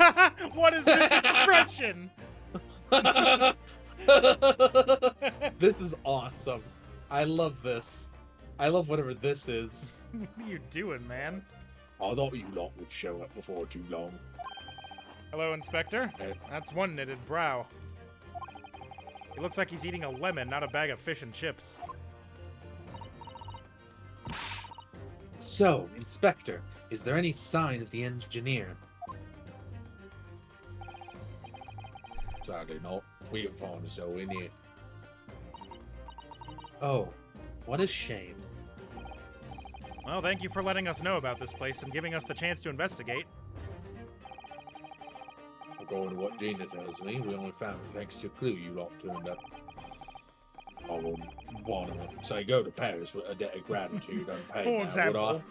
What is this expression? This is awesome. I love this. I love whatever this is. What are you doing, man? I thought you lot would show up before too long. Hello, Inspector. Hey. That's one knitted brow. He looks like he's eating a lemon, not a bag of fish and chips. So, Inspector, is there any sign of the engineer? Sadly not. We can find a soul in here. Oh, what a shame. Well, thank you for letting us know about this place and giving us the chance to investigate. According to what Gina tells me, we only found it thanks to a clue you lot turned up. I wouldn't want to say go to Paris with a debt of gratitude unpaid. For example.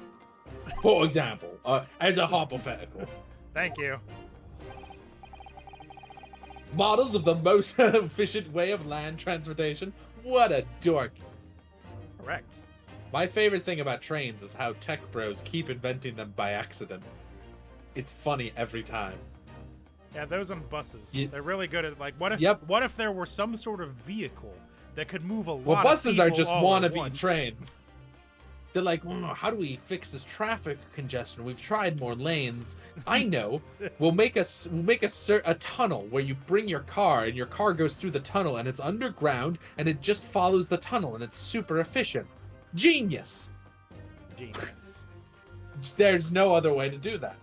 For example, as a hypothetical. Thank you. Models of the most efficient way of land transportation? What a dork. Correct. My favorite thing about trains is how tech bros keep inventing them by accident. It's funny every time. Yeah, those on buses. They're really good at, like, what if there were some sort of vehicle that could move a lot of people Well, buses are just wannabe once. trains. They're like, how do we fix this traffic congestion? We've tried more lanes. I know. We'll make a tunnel where you bring your car and your car goes through the tunnel and it's underground and it just follows the tunnel and it's super efficient. Genius. Genius. There's no other way to do that.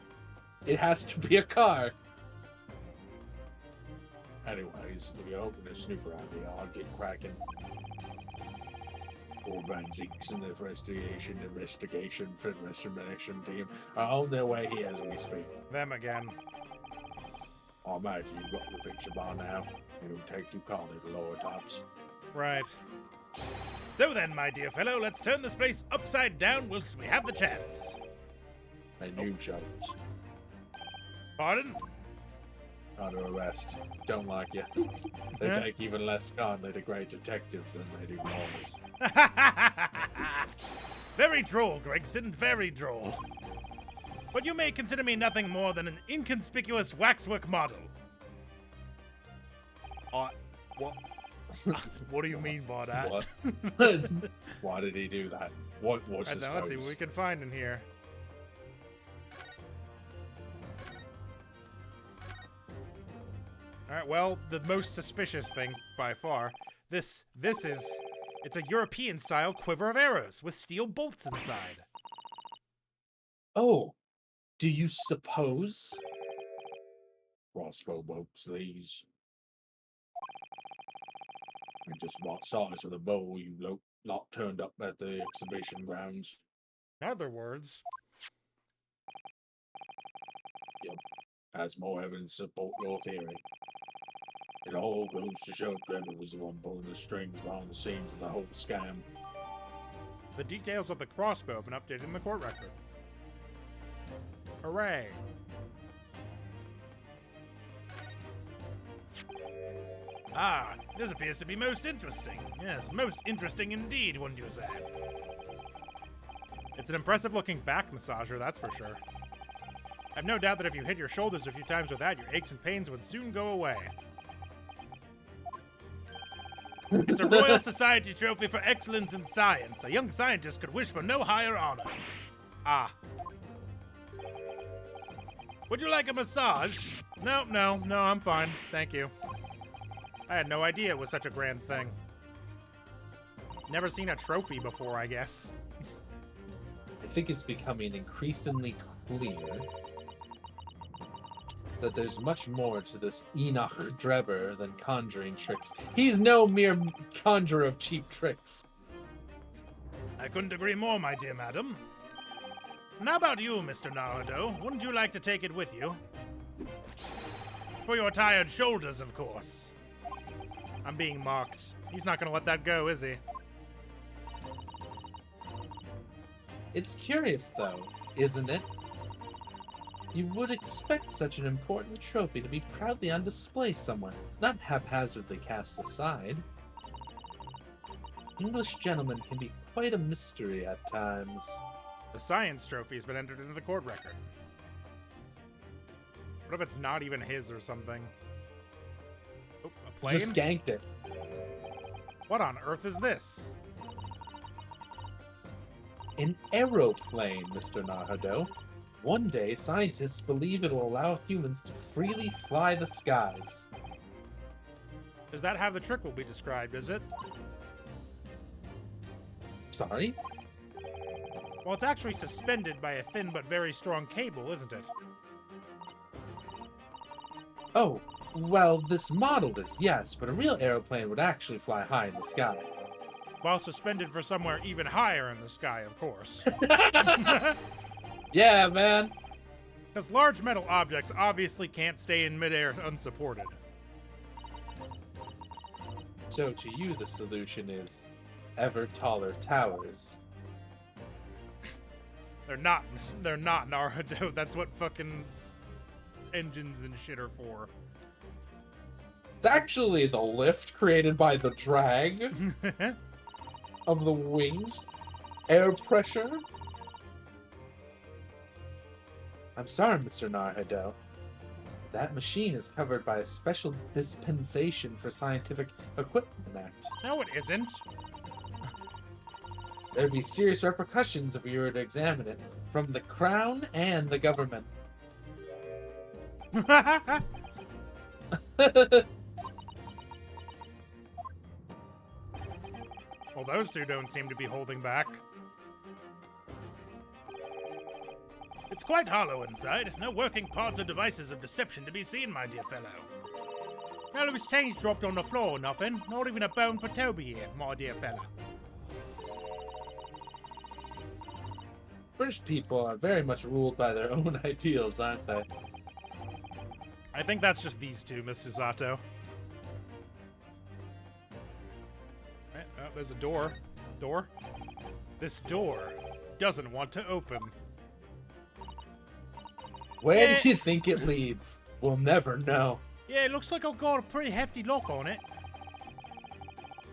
It has to be a car. Anyways, if you're hoping to snoop around here, I'll get cracking. All Van Zeeks and their investigation team are on their way here as we speak. Them again. I imagine you've got the picture by now. It'll take too kindly to lower tops. Right. So then, my dear fellow, let's turn this place upside down whilst we have the chance. And you, Sholmes. Pardon? Under arrest. Don't like you. They take even less kindly to great detectives than they do lawyers. Very droll, Gregson, very droll. But you may consider me nothing more than an inconspicuous waxwork model. What? What do you mean by that? What? Why did he do that? What was his Let's see what we can find in here. Alright, well, the most suspicious thing, by far, it's a European-style quiver of arrows with steel bolts inside. Oh, do you suppose? Crossbow bolts, these. And just what size of the bow you lot turned up at the exhibition grounds? In other words... Yep, has more evidence to support your theory. It all goes to show Trevor was the one pulling the strings behind the scenes of the whole scam. The details of the crossbow have been updated in the court record. Hooray! Ah, this appears to be most interesting. Yes, most interesting indeed, wouldn't you say? It's an impressive-looking back massager, that's for sure. I've no doubt that if you hit your shoulders a few times with that, your aches and pains would soon go away. It's a Royal Society trophy for excellence in science. A young scientist could wish for no higher honor. Ah. Would you like a massage? No, I'm fine. Thank you. I had no idea it was such a grand thing. Never seen a trophy before, I guess. I think it's becoming increasingly clear that there's much more to this Enoch Drebber than conjuring tricks. He's no mere conjurer of cheap tricks. I couldn't agree more, my dear madam. And how about you, Mr. Naruto? Wouldn't you like to take it with you? For your tired shoulders, of course. I'm being mocked. He's not gonna let that go, is he? It's curious, though, isn't it? You would expect such an important trophy to be proudly on display somewhere, not haphazardly cast aside. English gentlemen can be quite a mystery at times. The science trophy has been entered into the court record. What if it's not even his or something? Oh, a plane? Just ganked it. What on earth is this? An aeroplane, Mr. Naruto. One day, scientists believe it will allow humans to freely fly the skies. Is that how the trick will be described, is it? Sorry? Well, it's actually suspended by a thin but very strong cable, isn't it? Oh, Well, this model is, yes, but a real aeroplane would actually fly high in the sky. While suspended for somewhere even higher in the sky, of course. Yeah, man. Because large metal objects obviously can't stay in midair unsupported. So to you, the solution is ever taller towers. They're not Naruto. That's what fucking engines and shit are for. It's actually the lift created by the drag of the wings. Air pressure. I'm sorry, Mr. Naruto. That machine is covered by a special dispensation for Scientific Equipment Act. No, it isn't. There'd be serious repercussions if we were to examine it from the Crown and the government. Well, those two don't seem to be holding back. It's quite hollow inside. No working parts or devices of deception to be seen, my dear fellow. No loose change dropped on the floor, nothing. Not even a bone for Toby here, my dear fella. British people are very much ruled by their own ideals, aren't they? I think that's just these two, Miss Susato. Oh, there's a door. Door? This door doesn't want to open. Where do you think it leads? We'll never know. Yeah, it looks like I've got a pretty hefty lock on it.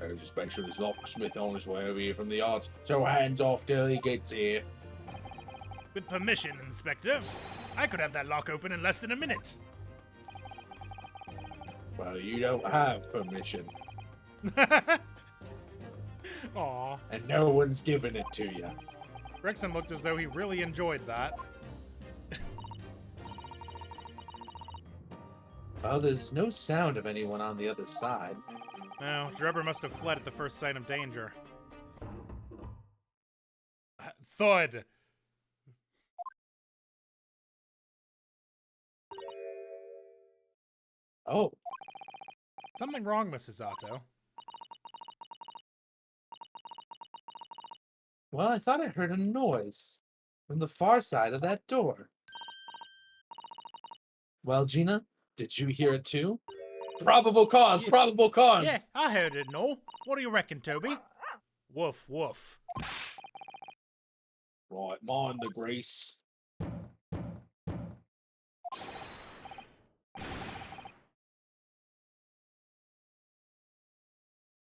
I'll just make sure there's a locksmith on his way over here from the yard, so hands off till he gets here. With permission, Inspector. I could have that lock open in less than a minute. Well, you don't have permission. Aw. And no one's giving it to you. Gregson looked as though he really enjoyed that. Well, there's no sound of anyone on the other side. No, Drebber must have fled at the first sign of danger. Thud! Oh. Something wrong, Mrs. Otto. Well, I thought I heard a noise from the far side of that door. Well, Gina, did you hear it too? Probable cause, probable cause! Yeah, I heard it, no. What do you reckon, Toby? Woof, woof. Right, mind the grease.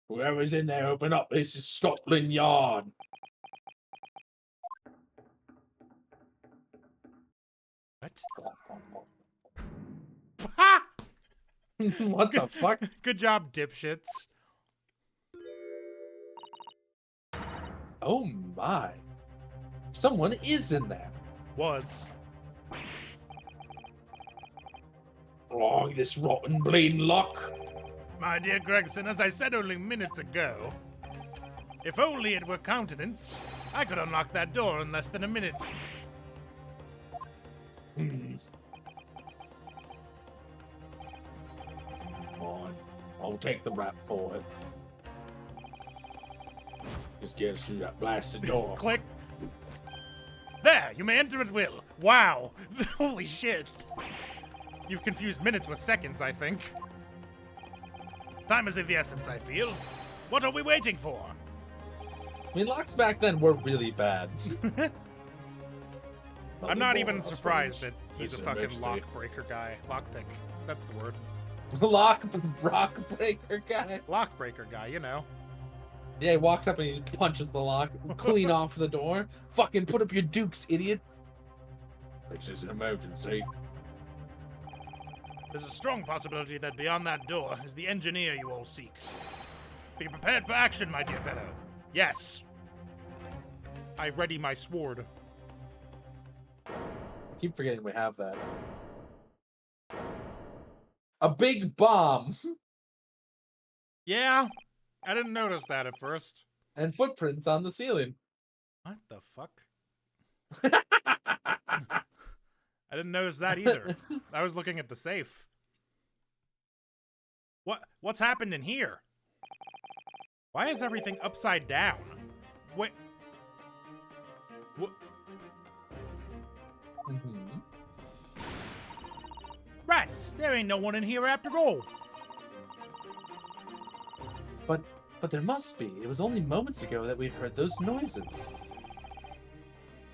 Whoever's in there, open up. This is Scotland Yard. What? What the fuck? Good job, dipshits. Oh my. Someone is in there. Was. Oh, this rotten bleeding lock. My dear Gregson, as I said only minutes ago, if only it were countenanced, I could unlock that door in less than a minute. Come on. I'll take the rap for it. Just get us through that blasted door. Click. There, you may enter at will. Wow. Holy shit. You've confused minutes with seconds, I think. Time is of the essence, I feel. What are we waiting for? I mean, locks back then were really bad. I'm not even surprised that he's a fucking lock breaker guy. Lockpick. That's the word. Rock breaker guy. Lock breaker guy, you know. Yeah, he walks up and he just punches the lock clean off the door. Fucking put up your dukes, idiot. This is an emergency. There's a strong possibility that beyond that door is the engineer you all seek. Be prepared for action, my dear fellow. Yes. I ready my sword. I keep forgetting we have that. A big bomb. Yeah, I didn't notice that at first. And footprints on the ceiling. What the fuck? I didn't notice that either. I was looking at the safe. What's happened in here? Why is everything upside down? Wait. What? Rats! There ain't no one in here after all. But there must be. It was only moments ago that we heard those noises.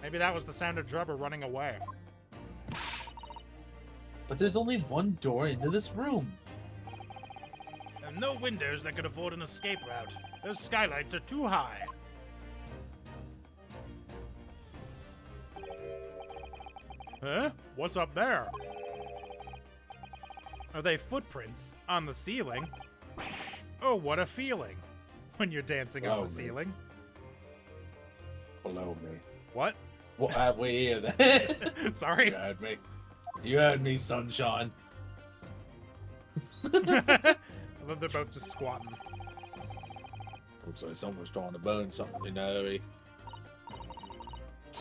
Maybe that was the sound of Drubber running away. But there's only one door into this room. And no windows that could afford an escape route. Those skylights are too high. Huh? What's up there? Are they footprints on the ceiling? Oh, what a feeling when you're dancing on the ceiling. Below me. What? What have we here then? Sorry? You heard me. You heard me, sunshine. I love they're both just squatting. Looks like someone's trying to burn something in a hurry.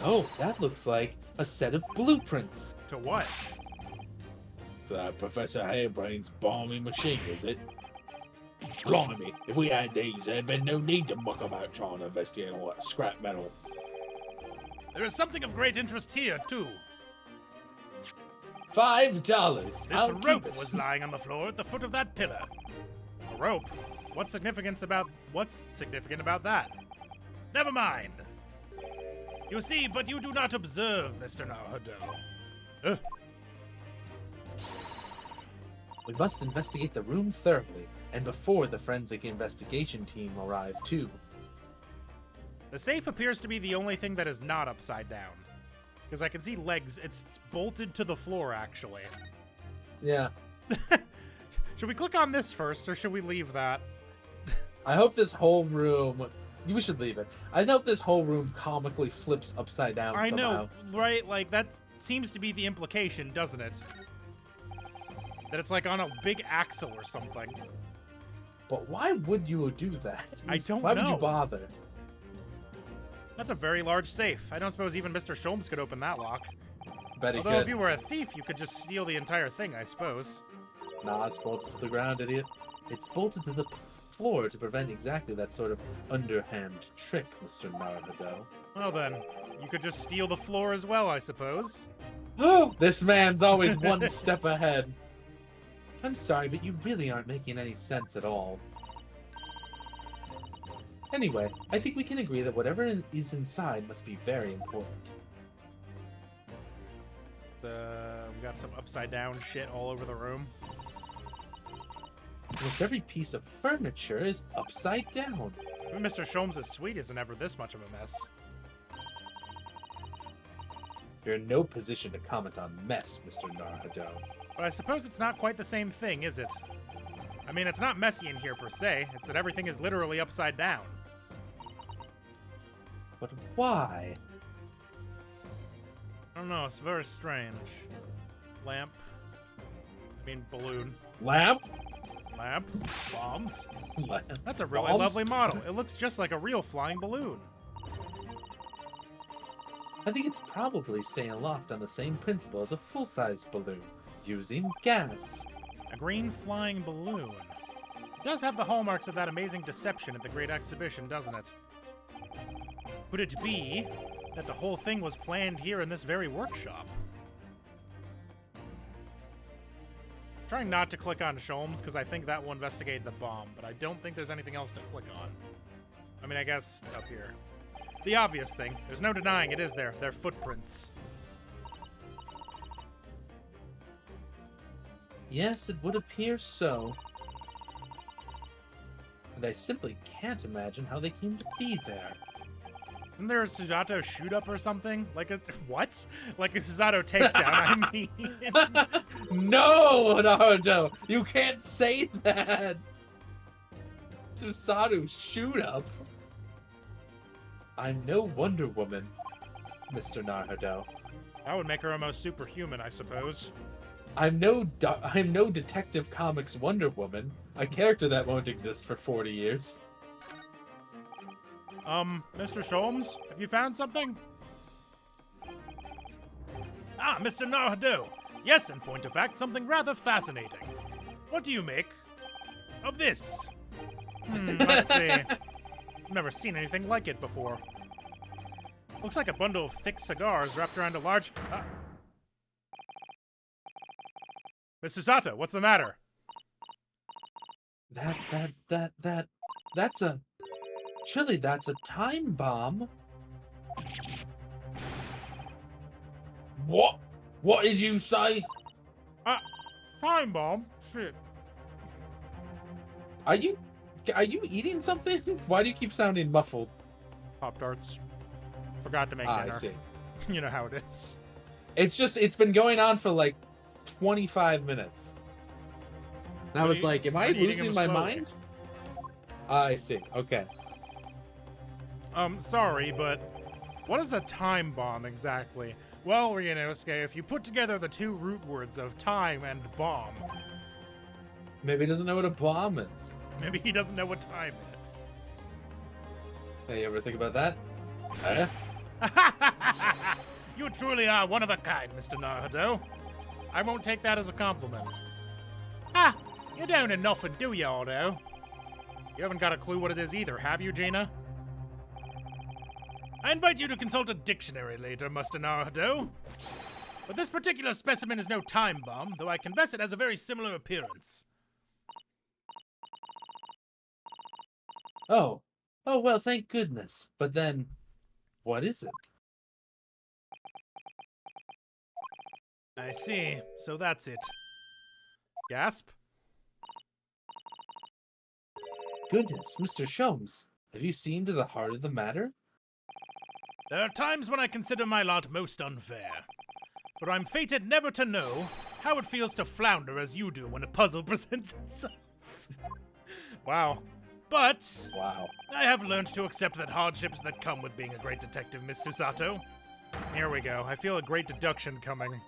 Oh, that looks like a set of blueprints. To what? That Professor Hairbrain's balmy machine, is it? Blimey, if we had these, there'd been no need to muck about trying to investigate all that scrap metal. There is something of great interest here, too. $5. This I'll keep rope it. was lying on the floor at the foot of that pillar. A rope? What's significant about that? Never mind. You see, but you do not observe, Mr. Naruto. We must investigate the room thoroughly, and before the forensic investigation team arrive too. The safe appears to be the only thing that is not upside down. Because I can see legs, it's bolted to the floor, actually. Yeah. Should we click on this first, or should we leave that? I hope this whole room... We should leave it. I hope this whole room comically flips upside down somehow. I know, right? Like, that seems to be the implication, doesn't it? That it's like on a big axle or something. But why would you do that? I don't know. Why would you bother? That's a very large safe. I don't suppose even Mr. Sholmes could open that lock. Bet he Although could. if you were a thief, you could just steal the entire thing, I suppose. Nah, it's bolted to the ground, idiot. It's bolted to the floor to prevent exactly that sort of underhand trick, Mr. Naruto. Well then, you could just steal the floor as well, I suppose. This man's always one step ahead. I'm sorry, but you really aren't making any sense at all. Anyway, I think we can agree that whatever is inside must be very important. We got some upside down shit all over the room. Almost every piece of furniture is upside down. Even Mr. Sholmes' suite isn't ever this much of a mess. You're in no position to comment on mess, Mr. Naruto. But I suppose it's not quite the same thing, is it? I mean, it's not messy in here per se, it's that everything is literally upside down. But why? I don't know, it's very strange. Lamp. I mean, balloon. Lamp? Lamp. Bombs. Lamp. That's a really Bombs? lovely model. It looks just like a real flying balloon. I think it's probably staying aloft on the same principle as a full-size balloon, using gas. A green flying balloon. It does have the hallmarks of that amazing deception at the Great Exhibition, doesn't it? Could it be that the whole thing was planned here in this very workshop? I'm trying not to click on Sholmes, because I think that will investigate the bomb, but I don't think there's anything else to click on. I mean, I guess up here. The obvious thing. There's no denying it is there. They're footprints. Yes, it would appear so. And I simply can't imagine how they came to be there. Isn't there a Susato shoot-up or something? Like a... What? Like a Susato takedown, I mean. No, Naruto! You can't say that! Susato shoot up? I'm no Wonder Woman, Mr. Naruto. That would make her almost superhuman, I suppose. I'm no Detective Comics Wonder Woman, a character that won't exist for 40 years. Mr. Sholmes, have you found something? Ah, Mr. Naruto. Yes, in point of fact, something rather fascinating. What do you make of this. Let's see. I've never seen anything like it before. Looks like a bundle of thick cigars wrapped around a large... Mr. Sato, what's the matter? That's a... Surely that's a time bomb. What? What did you say? Time bomb? Shit. Are you eating something? Why do you keep sounding muffled? Pop-Tarts. Forgot to make dinner. I see. You know how it is. It's been going on for like 25 minutes. And I was like, am I losing my mind? I see. Okay. Sorry, but what is a time bomb exactly? Well, Ryunosuke, if you put together the two root words of time and bomb... Maybe he doesn't know what a bomb is. Maybe he doesn't know what time is. Hey, you ever think about that? Huh? You truly are one of a kind, Mr. Naruto. I won't take that as a compliment. You don't know nothing, do you, Aldo? You haven't got a clue what it is either, have you, Gina? I invite you to consult a dictionary later, Mr. Naruto. But this particular specimen is no time bomb, though I confess it has a very similar appearance. Oh, well, thank goodness. But then, what is it? I see. So that's it. Gasp? Goodness, Mr. Sholmes, have you seen to the heart of the matter? There are times when I consider my lot most unfair. For I'm fated never to know how it feels to flounder as you do when a puzzle presents itself. Wow. But wow. I have learned to accept that hardships that come with being a great detective, Miss Susato. Here we go. I feel a great deduction coming.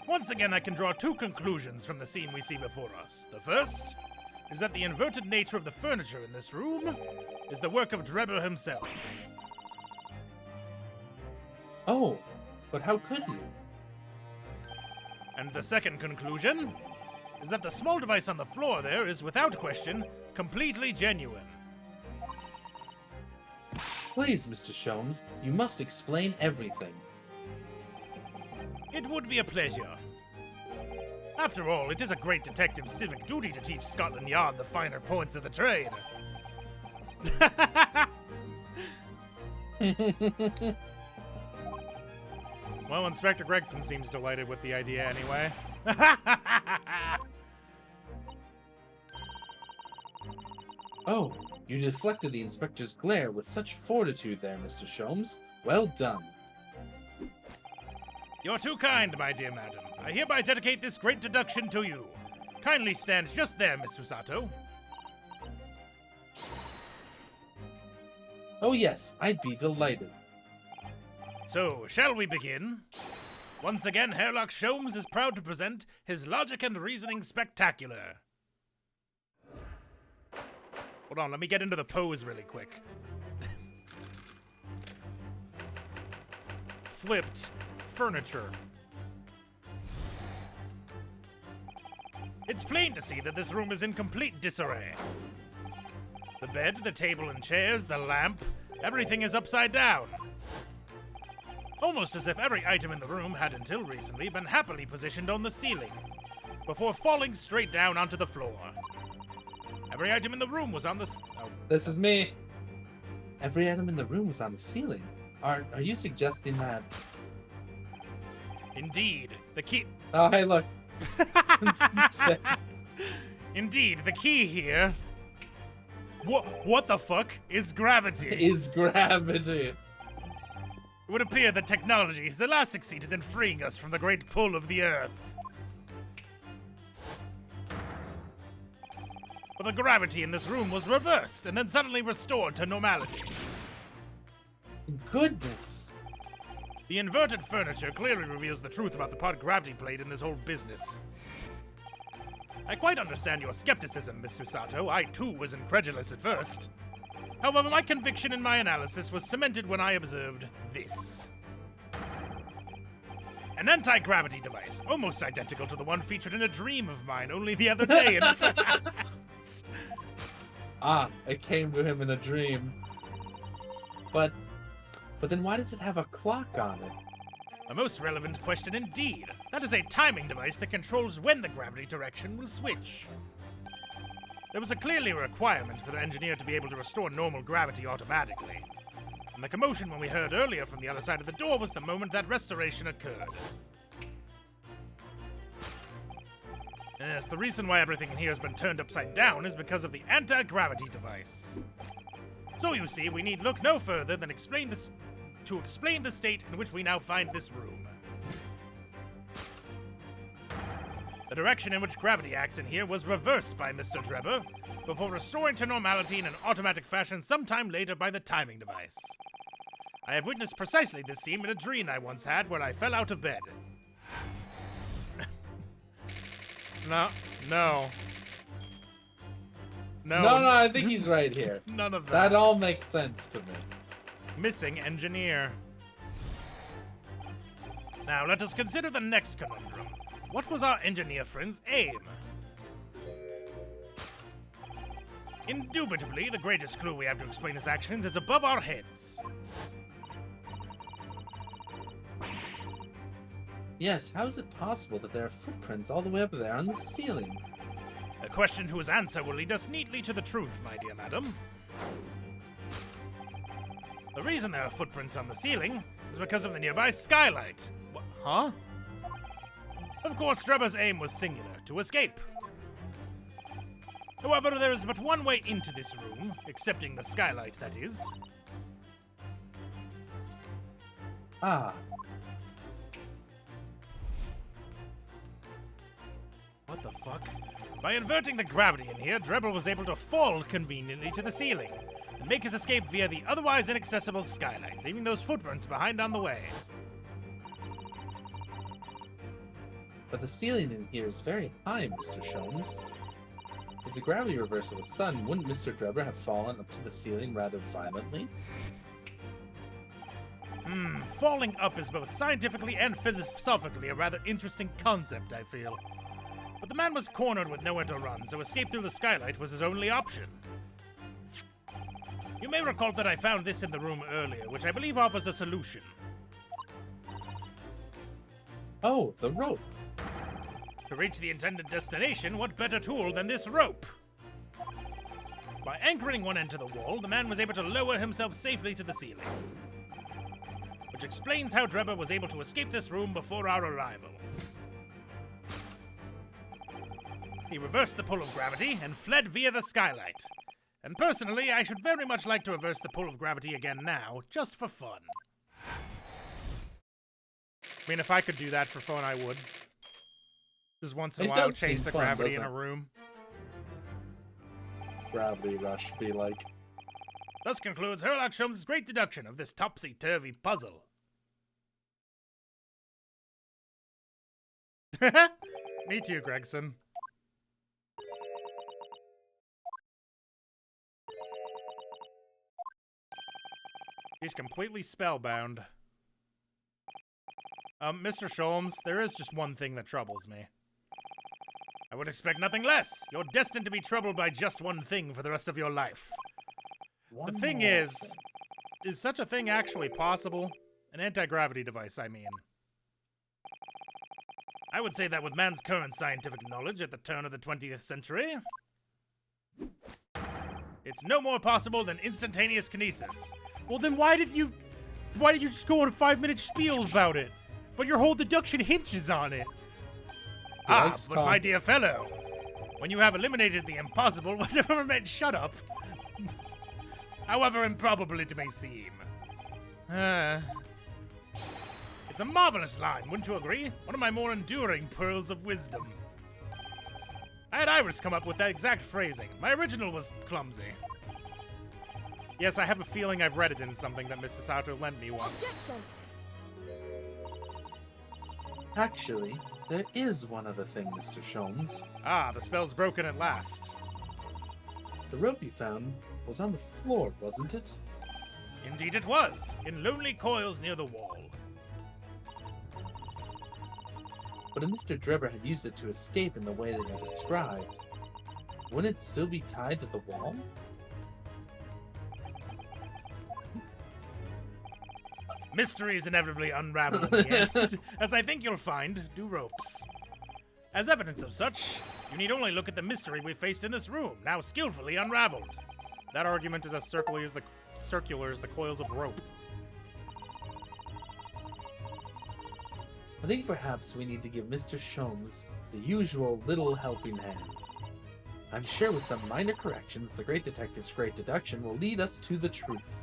Once again, I can draw two conclusions from the scene we see before us. The first is that the inverted nature of the furniture in this room is the work of Drebber himself. Oh, but how could you? And the second conclusion is that the small device on the floor there is, without question, completely genuine. Please, Mr. Sholmes, you must explain everything. It would be a pleasure. After all, it is a great detective's civic duty to teach Scotland Yard the finer points of the trade. Well, Inspector Gregson seems delighted with the idea anyway. Oh, you deflected the inspector's glare with such fortitude there, Mr. Sholmes. Well done. You're too kind, my dear madam. I hereby dedicate this great deduction to you. Kindly stand just there, Miss Susato. Oh yes, I'd be delighted. So, shall we begin? Once again, Herlock Sholmes is proud to present his Logic and Reasoning Spectacular. Hold on, let me get into the pose really quick. Flipped furniture. It's plain to see that this room is in complete disarray. The bed, the table and chairs, the lamp, everything is upside down. Almost as if every item in the room had until recently been happily positioned on the ceiling, before falling straight down onto the floor. Every item in the room was on the This is me. Every item in the room was on the ceiling. Are you suggesting that... Indeed, the key... Oh, hey, look. Indeed, the key here... What the fuck is gravity? Is gravity. It would appear that technology has at last succeeded in freeing us from the great pull of the Earth. But the gravity in this room was reversed and then suddenly restored to normality. Goodness. The inverted furniture clearly reveals the truth about the part gravity played in this whole business. I quite understand your skepticism, Mr. Sato. I, too, was incredulous at first. However, my conviction in my analysis was cemented when I observed this. An anti-gravity device, almost identical to the one featured in a dream of mine only the other day. It came to him in a dream. But then why does it have a clock on it? A most relevant question indeed. That is a timing device that controls when the gravity direction will switch. There was clearly a requirement for the engineer to be able to restore normal gravity automatically. And the commotion when we heard earlier from the other side of the door was the moment that restoration occurred. Yes, the reason why everything in here has been turned upside down is because of the anti-gravity device. So you see, we need look no further than explain the state in which we now find this room. The direction in which gravity acts in here was reversed by Mr. Drebber, before restoring to normality in an automatic fashion sometime later by the timing device. I have witnessed precisely this scene in a dream I once had where I fell out of bed. No, I think he's right here. None of that. That all makes sense to me. Missing engineer. Now let us consider the next conundrum. What was our engineer friend's aim? Indubitably, the greatest clue we have to explain his actions is above our heads. Yes, how is it possible that there are footprints all the way up there on the ceiling? A question whose answer will lead us neatly to the truth, my dear madam. The reason there are footprints on the ceiling is because of the nearby skylight. Huh? Of course, Drebber's aim was singular, to escape. However, there is but one way into this room, excepting the skylight, that is. What the fuck? By inverting the gravity in here, Drebber was able to fall conveniently to the ceiling, and make his escape via the otherwise inaccessible skylight, leaving those footprints behind on the way. But the ceiling in here is very high, Mr. Sholmes. If the gravity reversal was sudden, wouldn't Mr. Drebber have fallen up to the ceiling rather violently? Falling up is both scientifically and philosophically a rather interesting concept, I feel. But the man was cornered with nowhere to run, so escape through the skylight was his only option. You may recall that I found this in the room earlier, which I believe offers a solution. Oh, the rope. To reach the intended destination, what better tool than this rope? By anchoring one end to the wall, the man was able to lower himself safely to the ceiling. Which explains how Drebber was able to escape this room before our arrival. He reversed the pull of gravity and fled via the skylight. And personally, I should very much like to reverse the pull of gravity again now, just for fun. I mean, if I could do that for fun, I would. Just once in a while, change the gravity in a room. Gravity rush be like. Thus concludes Sherlock Sholmes' great deduction of this topsy-turvy puzzle. Me too, Gregson. He's completely spellbound. Mr. Sholmes, there is just one thing that troubles me. I would expect nothing less. You're destined to be troubled by just one thing for the rest of your life. The thing is such a thing actually possible? An anti-gravity device, I mean. I would say that with man's current scientific knowledge at the turn of the 20th century, it's no more possible than instantaneous kinesis. Well, then why did you just go on a 5-minute spiel about it? But your whole deduction hinges on it. But my dear fellow, when you have eliminated the impossible, whatever meant shut up, however improbable it may seem. It's a marvelous line, wouldn't you agree? One of my more enduring pearls of wisdom. I had Iris come up with that exact phrasing. My original was clumsy. Yes, I have a feeling I've read it in something that Mrs. Sato lent me once. Actually, there is one other thing, Mr. Sholmes. The spell's broken at last. The rope you found was on the floor, wasn't it? Indeed it was, in lonely coils near the wall. But if Mr. Drebber had used it to escape in the way that I described, wouldn't it still be tied to the wall? Mysteries inevitably unravel in the end, as I think you'll find do ropes. As evidence of such, you need only look at the mystery we faced in this room, now skillfully unraveled. That argument is as circular as the coils of rope. I think perhaps we need to give Mr. Sholmes the usual little helping hand. I'm sure with some minor corrections, the great detective's great deduction will lead us to the truth.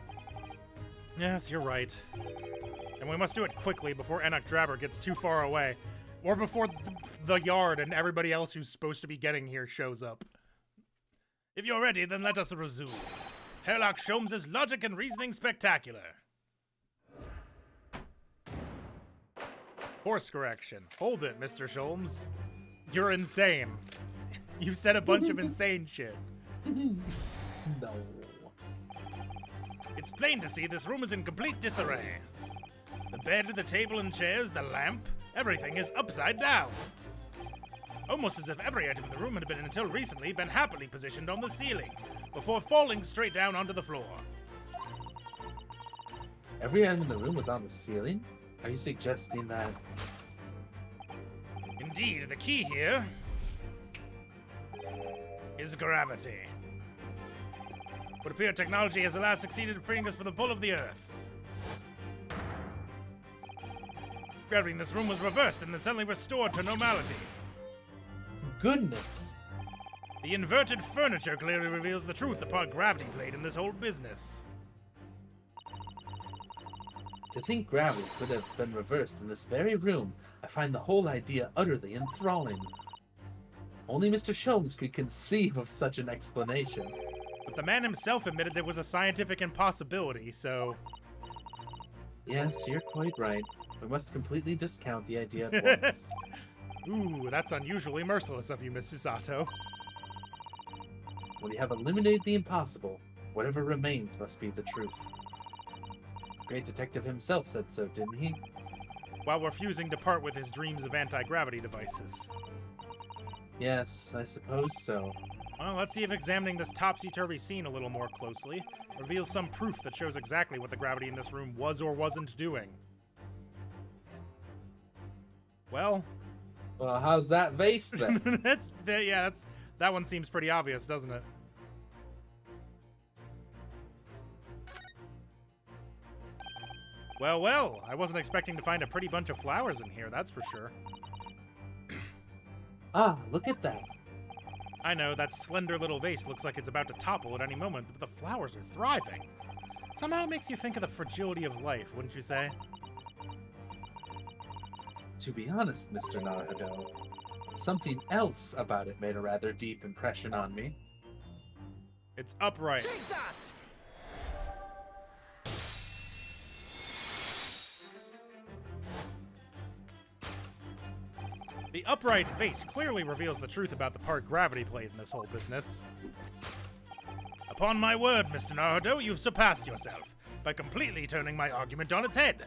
Yes, you're right. And we must do it quickly before Enoch Drabber gets too far away. Or before the yard and everybody else who's supposed to be getting here shows up. If you're ready, then let us resume. Sherlock Sholmes' logic and reasoning spectacular. Course correction. Hold it, Mr. Sholmes. You're insane. You've said a bunch of insane shit. No. It's plain to see this room is in complete disarray. The bed, the table and chairs, the lamp, everything is upside down. Almost as if every item in the room had been, until recently, been happily positioned on the ceiling, before falling straight down onto the floor. Every item in the room was on the ceiling? Are you suggesting that... Indeed, the key here is gravity. Would appear technology has at last succeeded in freeing us from the pull of the Earth. Gravity in this room was reversed and then suddenly restored to normality. Goodness! The inverted furniture clearly reveals the truth the part gravity played in this whole business. To think gravity could have been reversed in this very room, I find the whole idea utterly enthralling. Only Mr. Sholmes could conceive of such an explanation. But the man himself admitted there was a scientific impossibility, so... Yes, you're quite right. We must completely discount the idea at once. Ooh, that's unusually merciless of you, Mr. Sato. When you have eliminated the impossible, whatever remains must be the truth. The great detective himself said so, didn't he? While refusing to part with his dreams of anti-gravity devices. Yes, I suppose so. Well, let's see if examining this topsy-turvy scene a little more closely reveals some proof that shows exactly what the gravity in this room was or wasn't doing. Well, how's that vase then? that one seems pretty obvious, doesn't it? Well, I wasn't expecting to find a pretty bunch of flowers in here, that's for sure. Ah, look at that. I know, that slender little vase looks like it's about to topple at any moment, but the flowers are thriving. Somehow it makes you think of the fragility of life, wouldn't you say? To be honest, Mr. Naruto, something else about it made a rather deep impression on me. It's upright. Take that! The upright face clearly reveals the truth about the part gravity played in this whole business. Upon my word, Mr. Naruto, you've surpassed yourself by completely turning my argument on its head.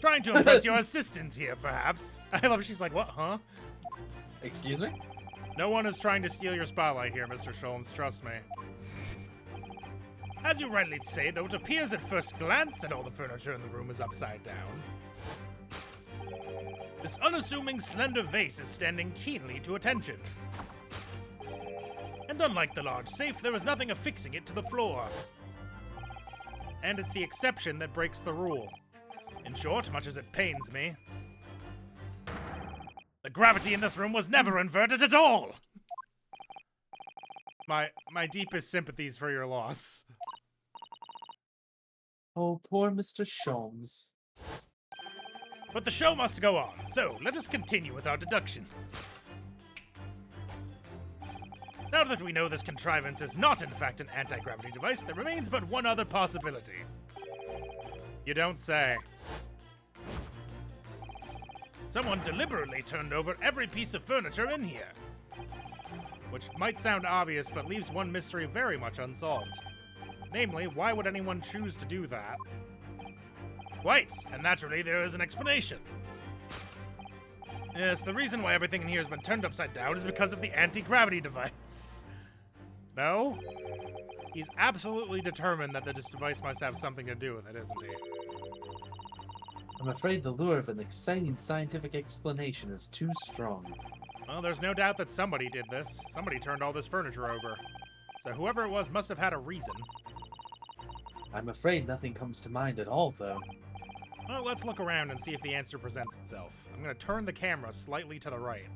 Trying to impress your assistant here, perhaps. I love she's like, what, huh? Excuse me? No one is trying to steal your spotlight here, Mr. Sholmes, trust me. As you rightly say, though, it appears at first glance that all the furniture in the room is upside down. This unassuming slender vase is standing keenly to attention. And unlike the large safe, there is nothing affixing it to the floor. And it's the exception that breaks the rule. In short, much as it pains me, the gravity in this room was never inverted at all! My deepest sympathies for your loss. Oh, poor Mr. Sholmes. But the show must go on, so let us continue with our deductions. Now that we know this contrivance is not in fact an anti-gravity device, there remains but one other possibility. You don't say. Someone deliberately turned over every piece of furniture in here. Which might sound obvious, but leaves one mystery very much unsolved. Namely, why would anyone choose to do that? Quite, and naturally there is an explanation. Yes, the reason why everything in here has been turned upside down is because of the anti-gravity device. No? He's absolutely determined that this device must have something to do with it, isn't he? I'm afraid the lure of an exciting scientific explanation is too strong. Well, there's no doubt that somebody did this. Somebody turned all this furniture over. So whoever it was must have had a reason. I'm afraid nothing comes to mind at all, though. Well, let's look around and see if the answer presents itself. I'm going to turn the camera slightly to the right.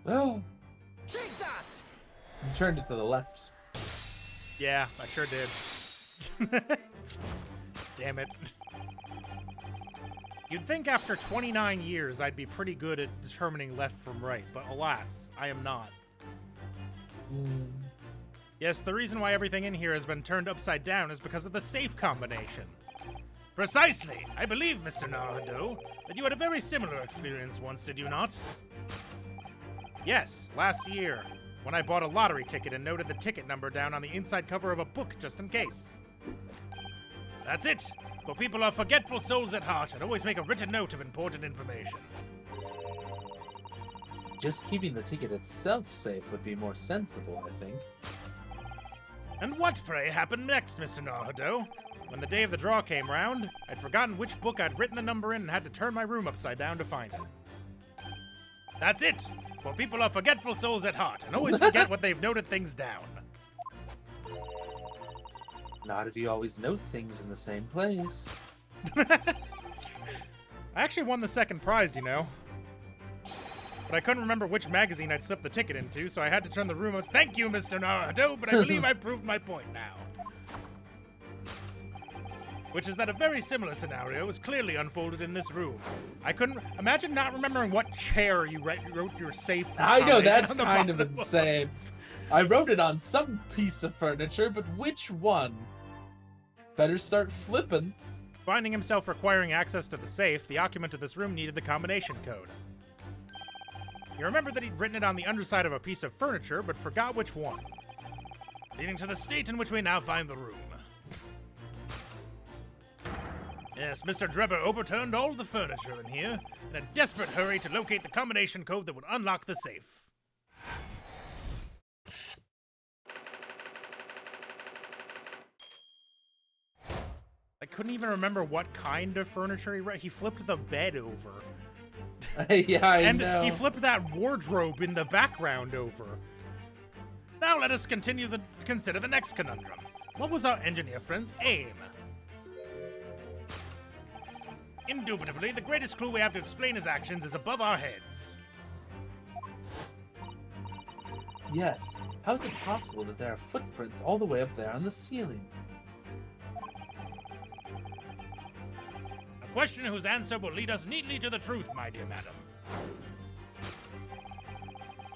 Oh. Take that! You turned it to the left. Yeah, I sure did. Damn it. You'd think after 29 years I'd be pretty good at determining left from right, but alas, I am not. Yes, the reason why everything in here has been turned upside down is because of the safe combination. Precisely! I believe, Mr. Naruto, that you had a very similar experience once, did you not? Yes, last year, when I bought a lottery ticket and noted the ticket number down on the inside cover of a book just in case. That's it! For people are forgetful souls at heart and always make a written note of important information. Just keeping the ticket itself safe would be more sensible, I think. And what, pray, happened next, Mr. Naruto? When the day of the draw came round, I'd forgotten which book I'd written the number in and had to turn my room upside down to find it. That's it! For people are forgetful souls at heart and always forget what they've noted things down. Not if you always note things in the same place. I actually won the second prize, you know. But I couldn't remember which magazine I'd slipped the ticket into, so I had to turn the room up. Thank you, Mr. Naruto, but I believe I proved my point now. Which is that a very similar scenario is clearly unfolded in this room. I couldn't imagine not remembering what chair you wrote your safe. I know, that's on the kind of bottom. insane. I wrote it on some piece of furniture, but which one? Better start flipping. Finding himself requiring access to the safe, the occupant of this room needed the combination code. You remember that he'd written it on the underside of a piece of furniture, but forgot which one. Leading to the state in which we now find the room. Yes, Mr. Drebber overturned all the furniture in here in a desperate hurry to locate the combination code that would unlock the safe. I couldn't even remember what kind of furniture he read. He flipped the bed over. Yeah, I know. And he flipped that wardrobe in the background over. Now let us consider the next conundrum. What was our engineer friend's aim? Indubitably, the greatest clue we have to explain his actions is above our heads. Yes. How is it possible that there are footprints all the way up there on the ceiling? A question whose answer will lead us neatly to the truth, my dear madam.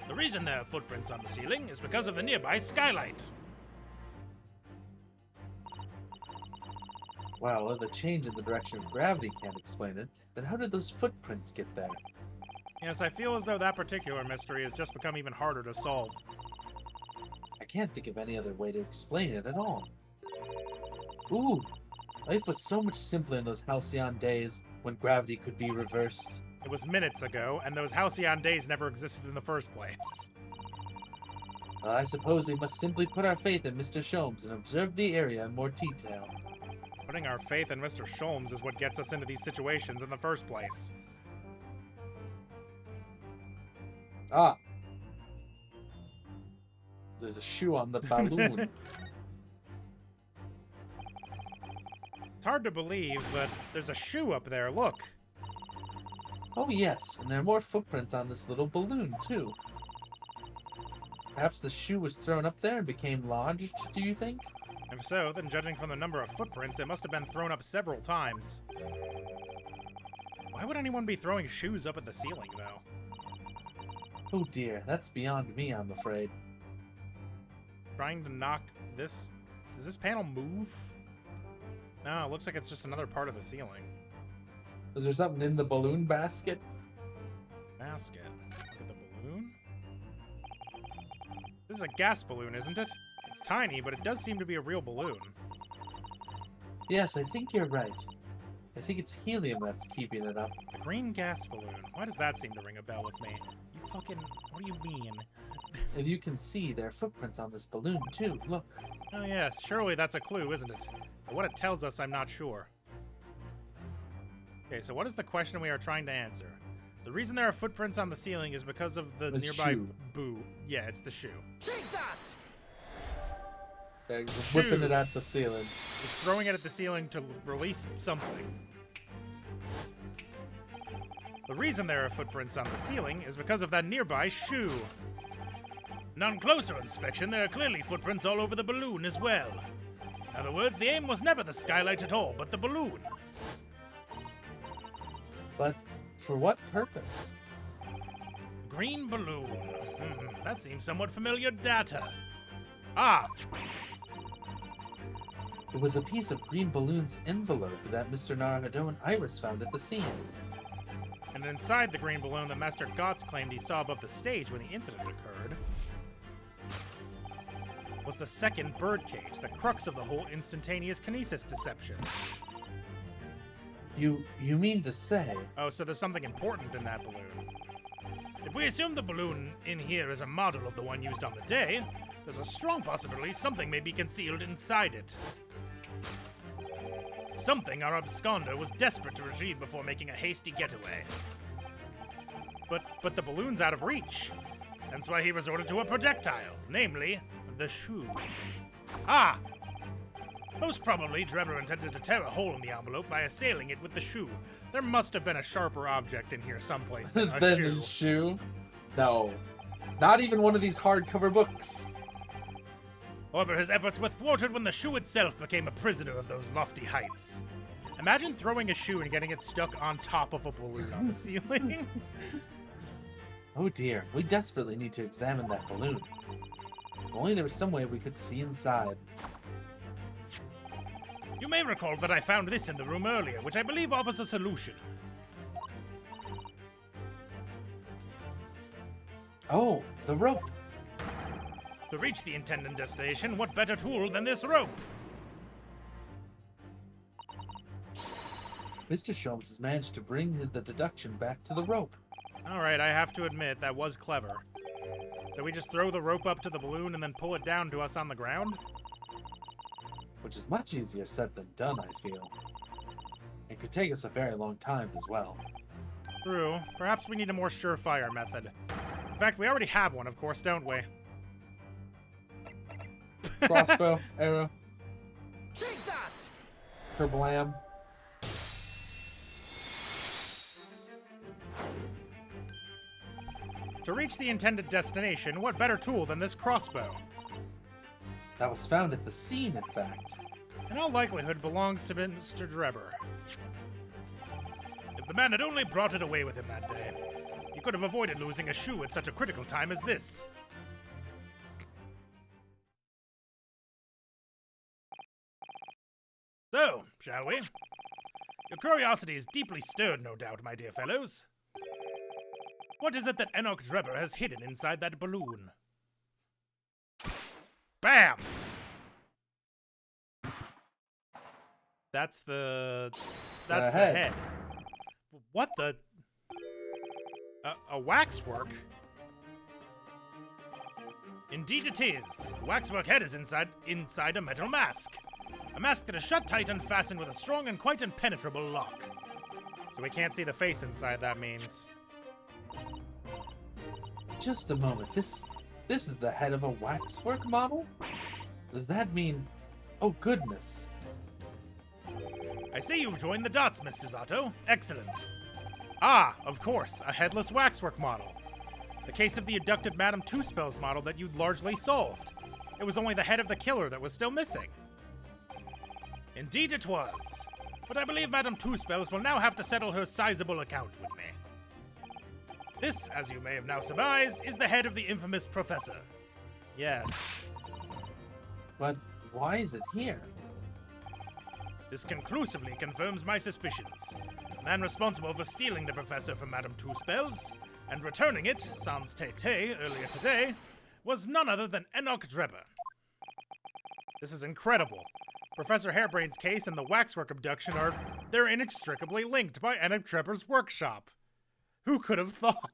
The reason there are footprints on the ceiling is because of the nearby skylight. Wow, well, the change in the direction of gravity can't explain it. Then how did those footprints get there? Yes, I feel as though that particular mystery has just become even harder to solve. I can't think of any other way to explain it at all. Ooh, life was so much simpler in those halcyon days when gravity could be reversed. It was minutes ago, and those halcyon days never existed in the first place. I suppose we must simply put our faith in Mr. Sholmes and observe the area in more detail. Putting our faith in Mr. Sholmes is what gets us into these situations in the first place. Ah. There's a shoe on the balloon. It's hard to believe, but there's a shoe up there, look. Oh yes, and there are more footprints on this little balloon, too. Perhaps the shoe was thrown up there and became lodged, do you think? If so, then judging from the number of footprints, it must have been thrown up several times. Why would anyone be throwing shoes up at the ceiling, though? Oh dear, that's beyond me, I'm afraid. Trying to knock this... Does this panel move? No, it looks like it's just another part of the ceiling. Is there something in the balloon basket? Basket. Look at the balloon. This is a gas balloon, isn't it? It's tiny, but it does seem to be a real balloon. Yes, I think you're right. I think it's helium that's keeping it up. A green gas balloon. Why does that seem to ring a bell with me? You fucking... What do you mean? If you can see, there are footprints on this balloon, too. Look. Oh yes, surely that's a clue, isn't it? But what it tells us, I'm not sure. Okay, so what is the question we are trying to answer? The reason there are footprints on the ceiling is because of the nearby shoe. boo. Yeah, it's the shoe. Take that! They're whipping it at the ceiling. Just throwing it at the ceiling to release something. The reason there are footprints on the ceiling is because of that nearby shoe. And on closer inspection, there are clearly footprints all over the balloon as well. In other words, the aim was never the skylight at all, but the balloon. But for what purpose? Green balloon. That seems somewhat familiar data. Ah! It was a piece of green balloon's envelope that Mr. Naruto and Iris found at the scene. And inside the green balloon that Master Gotts claimed he saw above the stage when the incident occurred was the second birdcage, the crux of the whole instantaneous kinesis deception. You mean to say... Oh, so there's something important in that balloon. If we assume the balloon in here is a model of the one used on the day, there's a strong possibility something may be concealed inside it. Something our absconder was desperate to retrieve before making a hasty getaway. But the balloon's out of reach. That's why he resorted to a projectile, namely, the shoe. Ah! Most probably, Drebber intended to tear a hole in the envelope by assailing it with the shoe. There must have been a sharper object in here someplace than a Then shoe. the shoe? No. Not even one of these hardcover books. However, his efforts were thwarted when the shoe itself became a prisoner of those lofty heights. Imagine throwing a shoe and getting it stuck on top of a balloon on the ceiling. Oh dear, we desperately need to examine that balloon. If only there was some way we could see inside. You may recall that I found this in the room earlier, which I believe offers a solution. Oh, the rope. To reach the intended destination, what better tool than this rope? Mr. Sholmes has managed to bring the deduction back to the rope. Alright, I have to admit, that was clever. So we just throw the rope up to the balloon and then pull it down to us on the ground? Which is much easier said than done, I feel. It could take us a very long time as well. True. Perhaps we need a more surefire method. In fact, we already have one, of course, don't we? Crossbow, arrow, Take that! kerblam. To reach the intended destination, what better tool than this crossbow? That was found at the scene, in fact. In all likelihood, belongs to Mr. Drebber. If the man had only brought it away with him that day, he could have avoided losing a shoe at such a critical time as this. So, shall we? Your curiosity is deeply stirred, no doubt, my dear fellows. What is it that Enoch Drebber has hidden inside that balloon? Bam! That's the head. What the? A waxwork? Indeed it is. A waxwork head is inside a metal mask. A mask that is shut tight and fastened with a strong and quite impenetrable lock. So we can't see the face inside, that means. Just a moment. This is the head of a waxwork model? Does that mean... Oh, goodness. I see you've joined the dots, Miss Susato. Excellent. Ah, of course, a headless waxwork model. The case of the abducted Madame Two-Spell's model that you'd largely solved. It was only the head of the killer that was still missing. Indeed it was. But I believe Madame Two-Spells will now have to settle her sizable account with me. This, as you may have now surmised, is the head of the infamous professor. Yes. But why is it here? This conclusively confirms my suspicions. The man responsible for stealing the professor from Madame Two-Spells and returning it, sans tete, earlier today, was none other than Enoch Drebber. This is incredible. Professor Hairbrain's case and the waxwork abduction they're inextricably linked by Enoch Trevor's workshop. Who could have thought?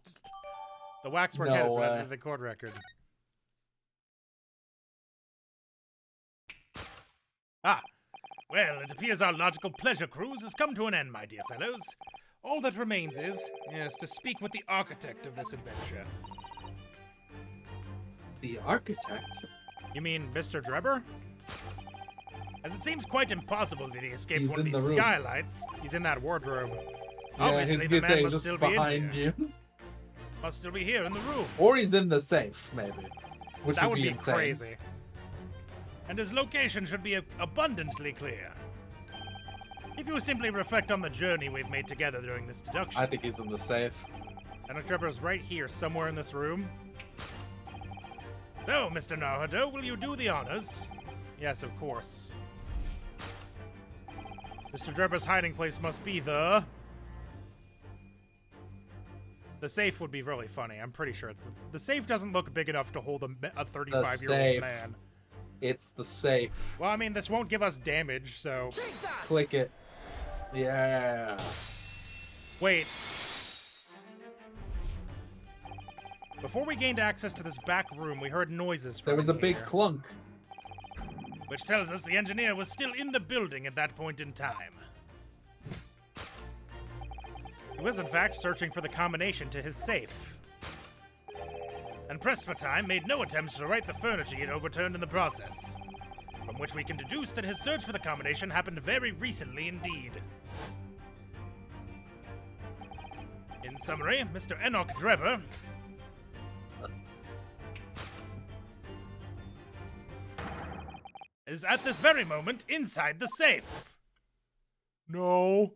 The waxwork head is read into the court record. Ah, well, it appears our logical pleasure cruise has come to an end, my dear fellows. All that remains is, yes, to speak with the architect of this adventure. The architect? You mean Mr. Drebber? As it seems quite impossible that he escaped He's one of in these the room. skylights. He's in that wardrobe. Yeah, Obviously, the man must still be in behind here. you. Must still be here in the room. Or he's in the safe, maybe. Which That would be insane. crazy. And his location should be abundantly clear. If you simply reflect on the journey we've made together during this deduction. I think he's in the safe. Enoch Trevor's right here, somewhere in this room. So, Mr. Naruto, will you do the honors? Yes, of course. Mr. Drebber's hiding place must be the safe would be really funny. I'm pretty sure it's the safe doesn't look big enough to hold a 35-year-old man. It's the safe. Well, I mean, this won't give us damage, so... Take that! Click it. Yeah. Wait. Before we gained access to this back room, we heard noises from There was a in big here, clunk. which tells us the engineer was still in the building at that point in time. He was, in fact, searching for the combination to his safe. And pressed for time, made no attempts to right the furniture he had overturned in the process. From which we can deduce that his search for the combination happened very recently indeed. In summary, Mr. Enoch Drebber is at this very moment inside the safe. No.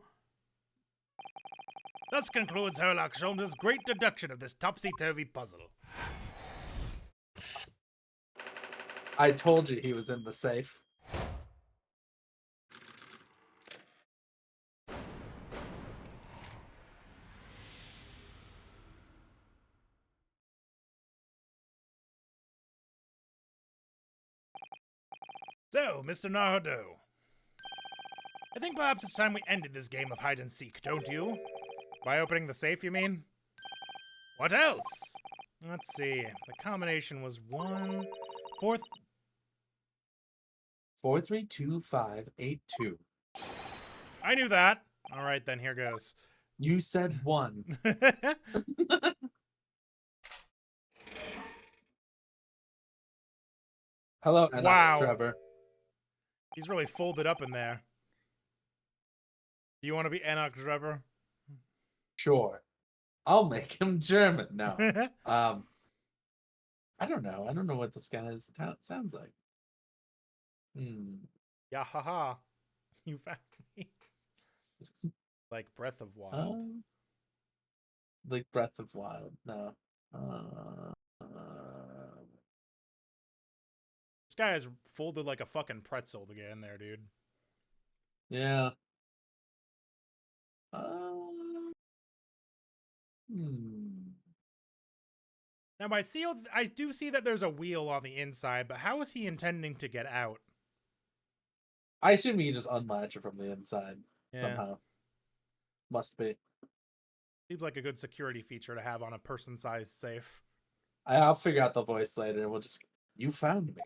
Thus concludes Sherlock Sholmes' great deduction of this topsy-turvy puzzle. I told you he was in the safe. So, Mr. Naruto, I think perhaps it's time we ended this game of hide-and-seek, don't you? By opening the safe, you mean? What else? Let's see. The combination was 432582. I knew that. All right, then, here goes. You said 1. Hello, Enoch Wow. Trevor. He's really folded up in there. Do you want to be Enoch Drebber? Sure. I'll make him German. No. I don't know. I don't know what this guy's sounds like. Yeah, haha. You found me. Like Breath of Wild. Like Breath of Wild. No. This guy is folded like a fucking pretzel to get in there, dude. Yeah. Now, I do see that there's a wheel on the inside, but how is he intending to get out? I assume you just unlatch it from the inside Yeah. somehow. Must be. Seems like a good security feature to have on a person-sized safe. I'll figure out the voice later. We'll just. You found me.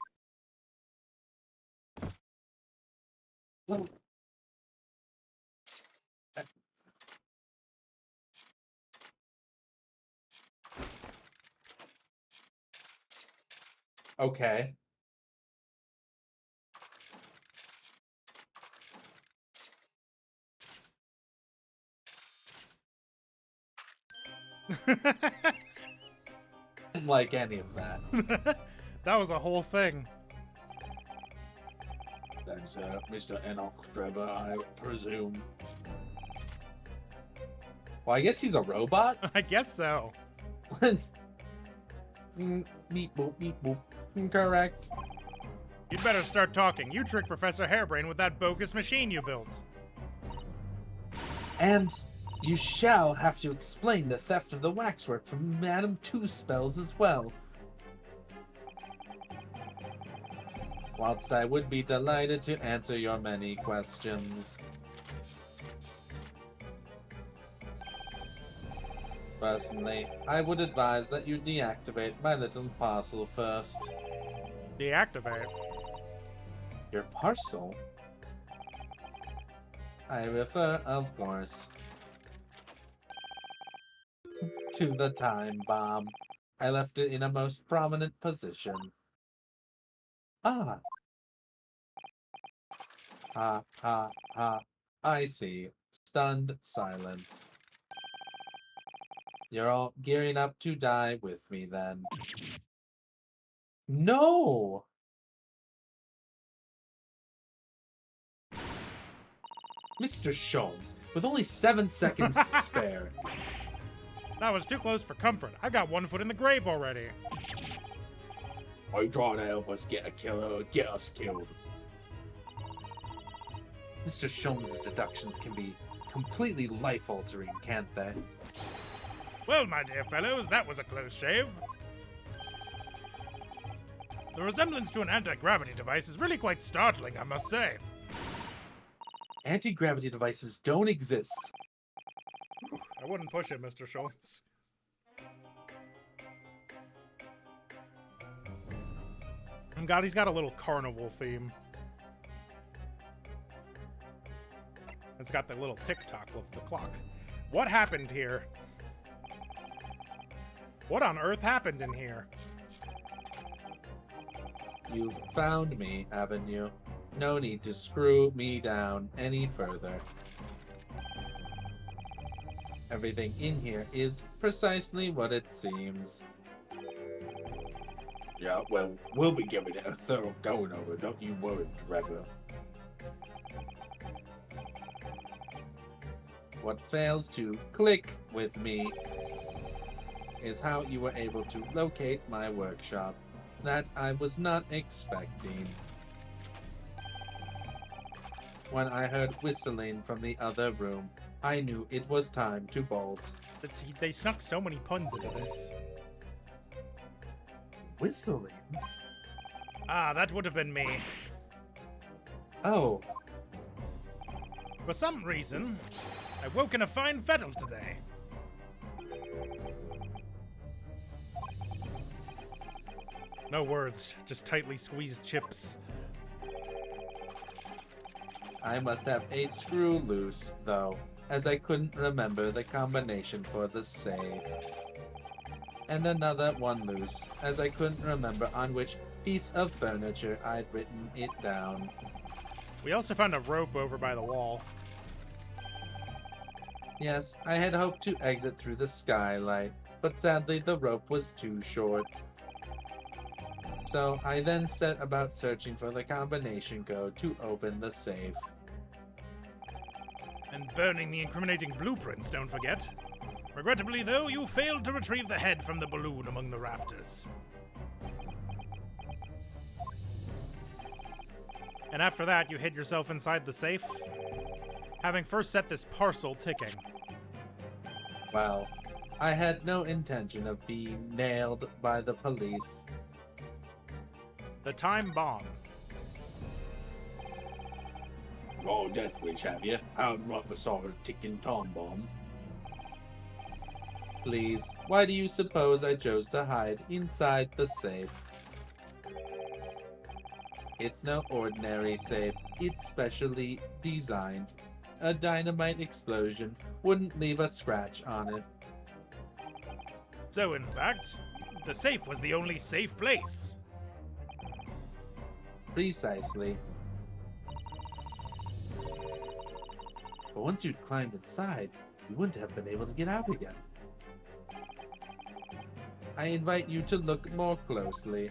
Okay. Didn't like any of that. That was a whole thing. That's Mr. Enoch Drebber, I presume. Well, I guess he's a robot. I guess so. Meep boop, meep boop. Correct. You'd better start talking. You tricked Professor Hairbrain with that bogus machine you built. And you shall have to explain the theft of the waxwork from Madame Two Spells as well. Whilst I would be delighted to answer your many questions. Personally, I would advise that you deactivate my little parcel first. Deactivate. Your parcel? I refer, of course, to the time bomb. I left it in a most prominent position. Ah. Ha, ha, ha. I see. Stunned silence. You're all gearing up to die with me then. No! Mr. Sholmes, with only 7 seconds to spare. That was too close for comfort. I got 1 foot in the grave already. Are you trying to help us get a killer or get us killed? Mr. Sholmes' deductions can be completely life-altering, can't they? Well, my dear fellows, that was a close shave. The resemblance to an anti-gravity device is really quite startling, I must say. Anti-gravity devices don't exist. I wouldn't push it, Mr. Sholmes. And God, he's got a little carnival theme. It's got the little tick-tock of the clock. What happened here? What on earth happened in here? You've found me, haven't you? No need to screw me down any further. Everything in here is precisely what it seems. Yeah, well, we'll be giving it a thorough going over, don't you worry, Trevor. What fails to click with me is how you were able to locate my workshop. That I was not expecting. When I heard whistling from the other room, I knew it was time to bolt. They snuck so many puns into this. Whistling? Ah, that would have been me. Oh, For some reason, I woke in a fine fettle today. No words, just tightly squeezed chips. I must have a screw loose, though, as I couldn't remember the combination for the save. And another one loose, as I couldn't remember on which piece of furniture I'd written it down. We also found a rope over by the wall. Yes, I had hoped to exit through the skylight, but sadly the rope was too short. So I then set about searching for the combination code to open the safe. And burning the incriminating blueprints, don't forget. Regrettably, though, you failed to retrieve the head from the balloon among the rafters. And after that, you hid yourself inside the safe, having first set this parcel ticking. Well, I had no intention of being nailed by the police. The time bomb. Oh, Death Wish, have you? I'd rather saw a ticking time bomb. Please, why do you suppose I chose to hide inside the safe? It's no ordinary safe. It's specially designed. A dynamite explosion wouldn't leave a scratch on it. So, in fact, the safe was the only safe place. Precisely. But once you'd climbed inside, you wouldn't have been able to get out again. I invite you to look more closely.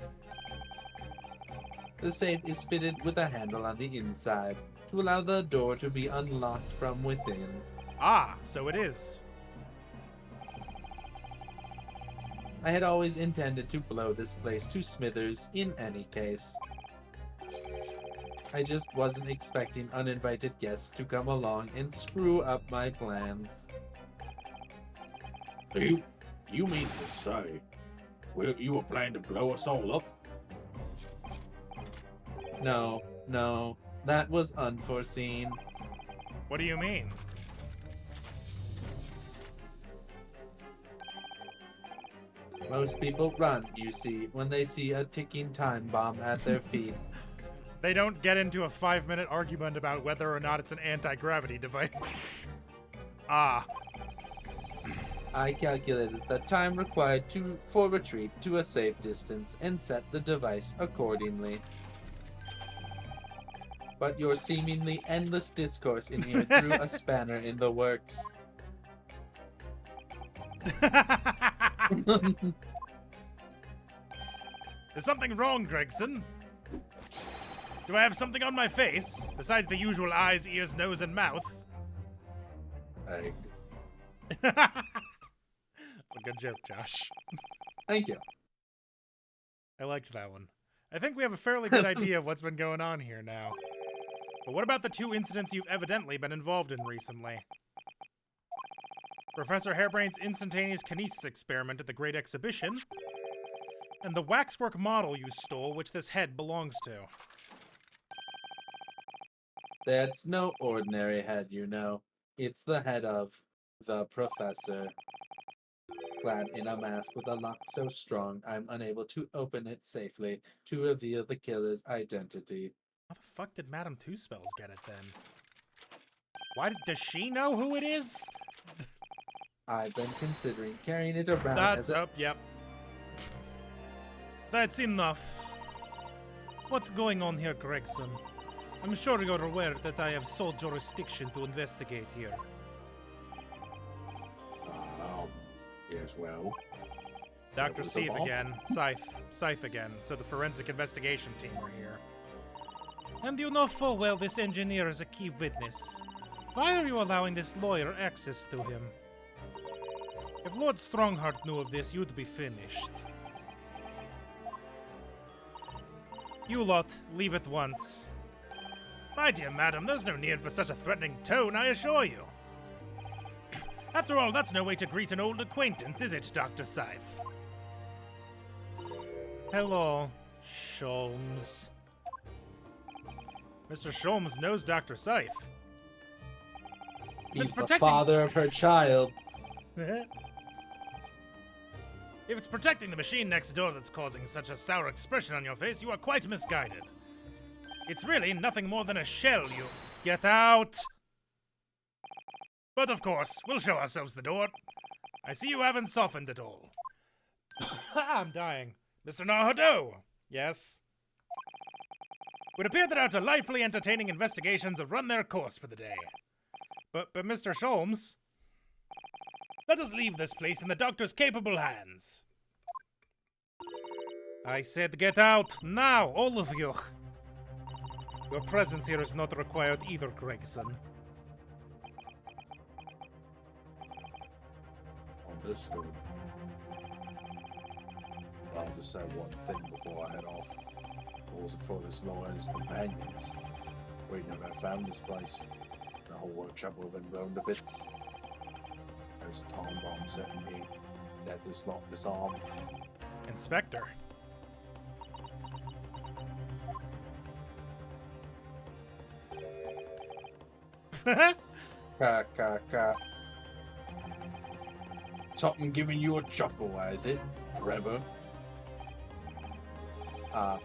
The safe is fitted with a handle on the inside to allow the door to be unlocked from within. Ah, so it is. I had always intended to blow this place to smithers in any case. I just wasn't expecting uninvited guests to come along and screw up my plans. You mean to say, you were planning to blow us all up? No, no, that was unforeseen. What do you mean? Most people run, you see, when they see a ticking time bomb at their feet. They don't get into a 5-minute argument about whether or not it's an anti-gravity device. Ah. I calculated the time required for retreat to a safe distance and set the device accordingly. But your seemingly endless discourse in here threw a spanner in the works. Is something wrong, Gregson? Do I have something on my face, besides the usual eyes, ears, nose, and mouth? Egg. That's a good joke, Josh. Thank you. I liked that one. I think we have a fairly good idea of what's been going on here now. But what about the 2 incidents you've evidently been involved in recently? Professor Hairbrain's instantaneous kinesis experiment at the Great Exhibition, and the waxwork model you stole, which this head belongs to. That's no ordinary head, you know. It's the head of the professor. Clad in a mask with a lock so strong, I'm unable to open it safely to reveal the killer's identity. How the fuck did Madame Two Spells get it then? Does she know who it is? I've been considering carrying it around That's as a... up, yep. That's enough. What's going on here, Gregson? I'm sure you're aware that I have sole jurisdiction to investigate here. Yes, well... Dr. was the Steve law? again. Scythe again. So the forensic investigation team are here. And you know full well this engineer is a key witness. Why are you allowing this lawyer access to him? If Lord Strongheart knew of this, you'd be finished. You lot, leave at once. My dear madam, there's no need for such a threatening tone, I assure you. After all, that's no way to greet an old acquaintance, is it, Dr. Scythe? Hello, Sholmes. Mr. Sholmes knows Dr. Scythe. He's the father of her child. If it's protecting the machine next door that's causing such a sour expression on your face, you are quite misguided. It's really nothing more than a shell, you... Get out! But of course, we'll show ourselves the door. I see you haven't softened at all. I'm dying. Mr. Naruto! Yes? It would appear that our delightfully entertaining investigations have run their course for the day. But Mr. Sholmes... Let us leave this place in the doctor's capable hands. I said get out, now, all of you. Your presence here is not required either, Gregson. Understood. I'll just say one thing before I head off. Was it for this lawyer and his companions? We'd never have found this place. The whole workshop would have been blown to bits. There's a time bomb set in here. That this lot disarmed. Inspector. Ka, ka, ka. Something giving you a chuckle, has it, Trevor?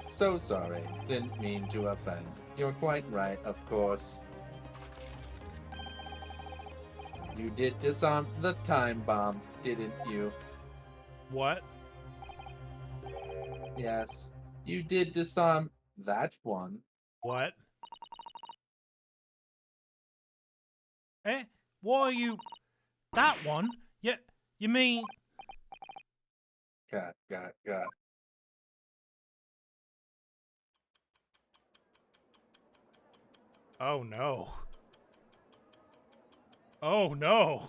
So sorry. Didn't mean to offend. You're quite right, of course. You did disarm the time bomb, didn't you? What? Yes. You did disarm that one. What? Eh? Why are you... That one? Yeah, you mean... Got. Oh no. Oh no.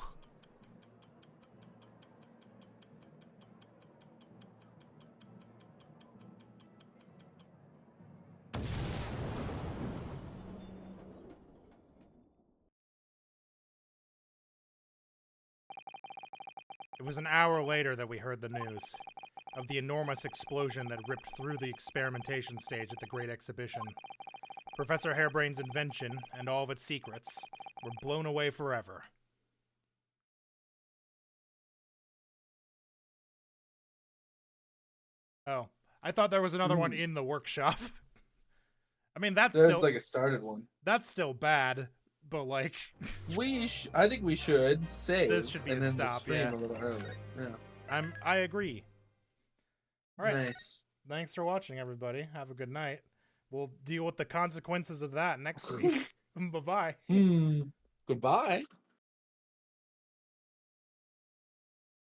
It was an hour later that we heard the news. of the enormous explosion that ripped through the experimentation stage at the Great Exhibition. Professor Hairbrain's invention and all of its secrets were blown away forever. Oh, I thought there was another one in the workshop. I mean, that's There's still like a started one. that's still bad, but like I think we should save. This should be and the then stop, stream yeah. a little early. Yeah. I agree. All right. Nice. Thanks for watching, everybody. Have a good night. We'll deal with the consequences of that next week. Bye-bye. Goodbye.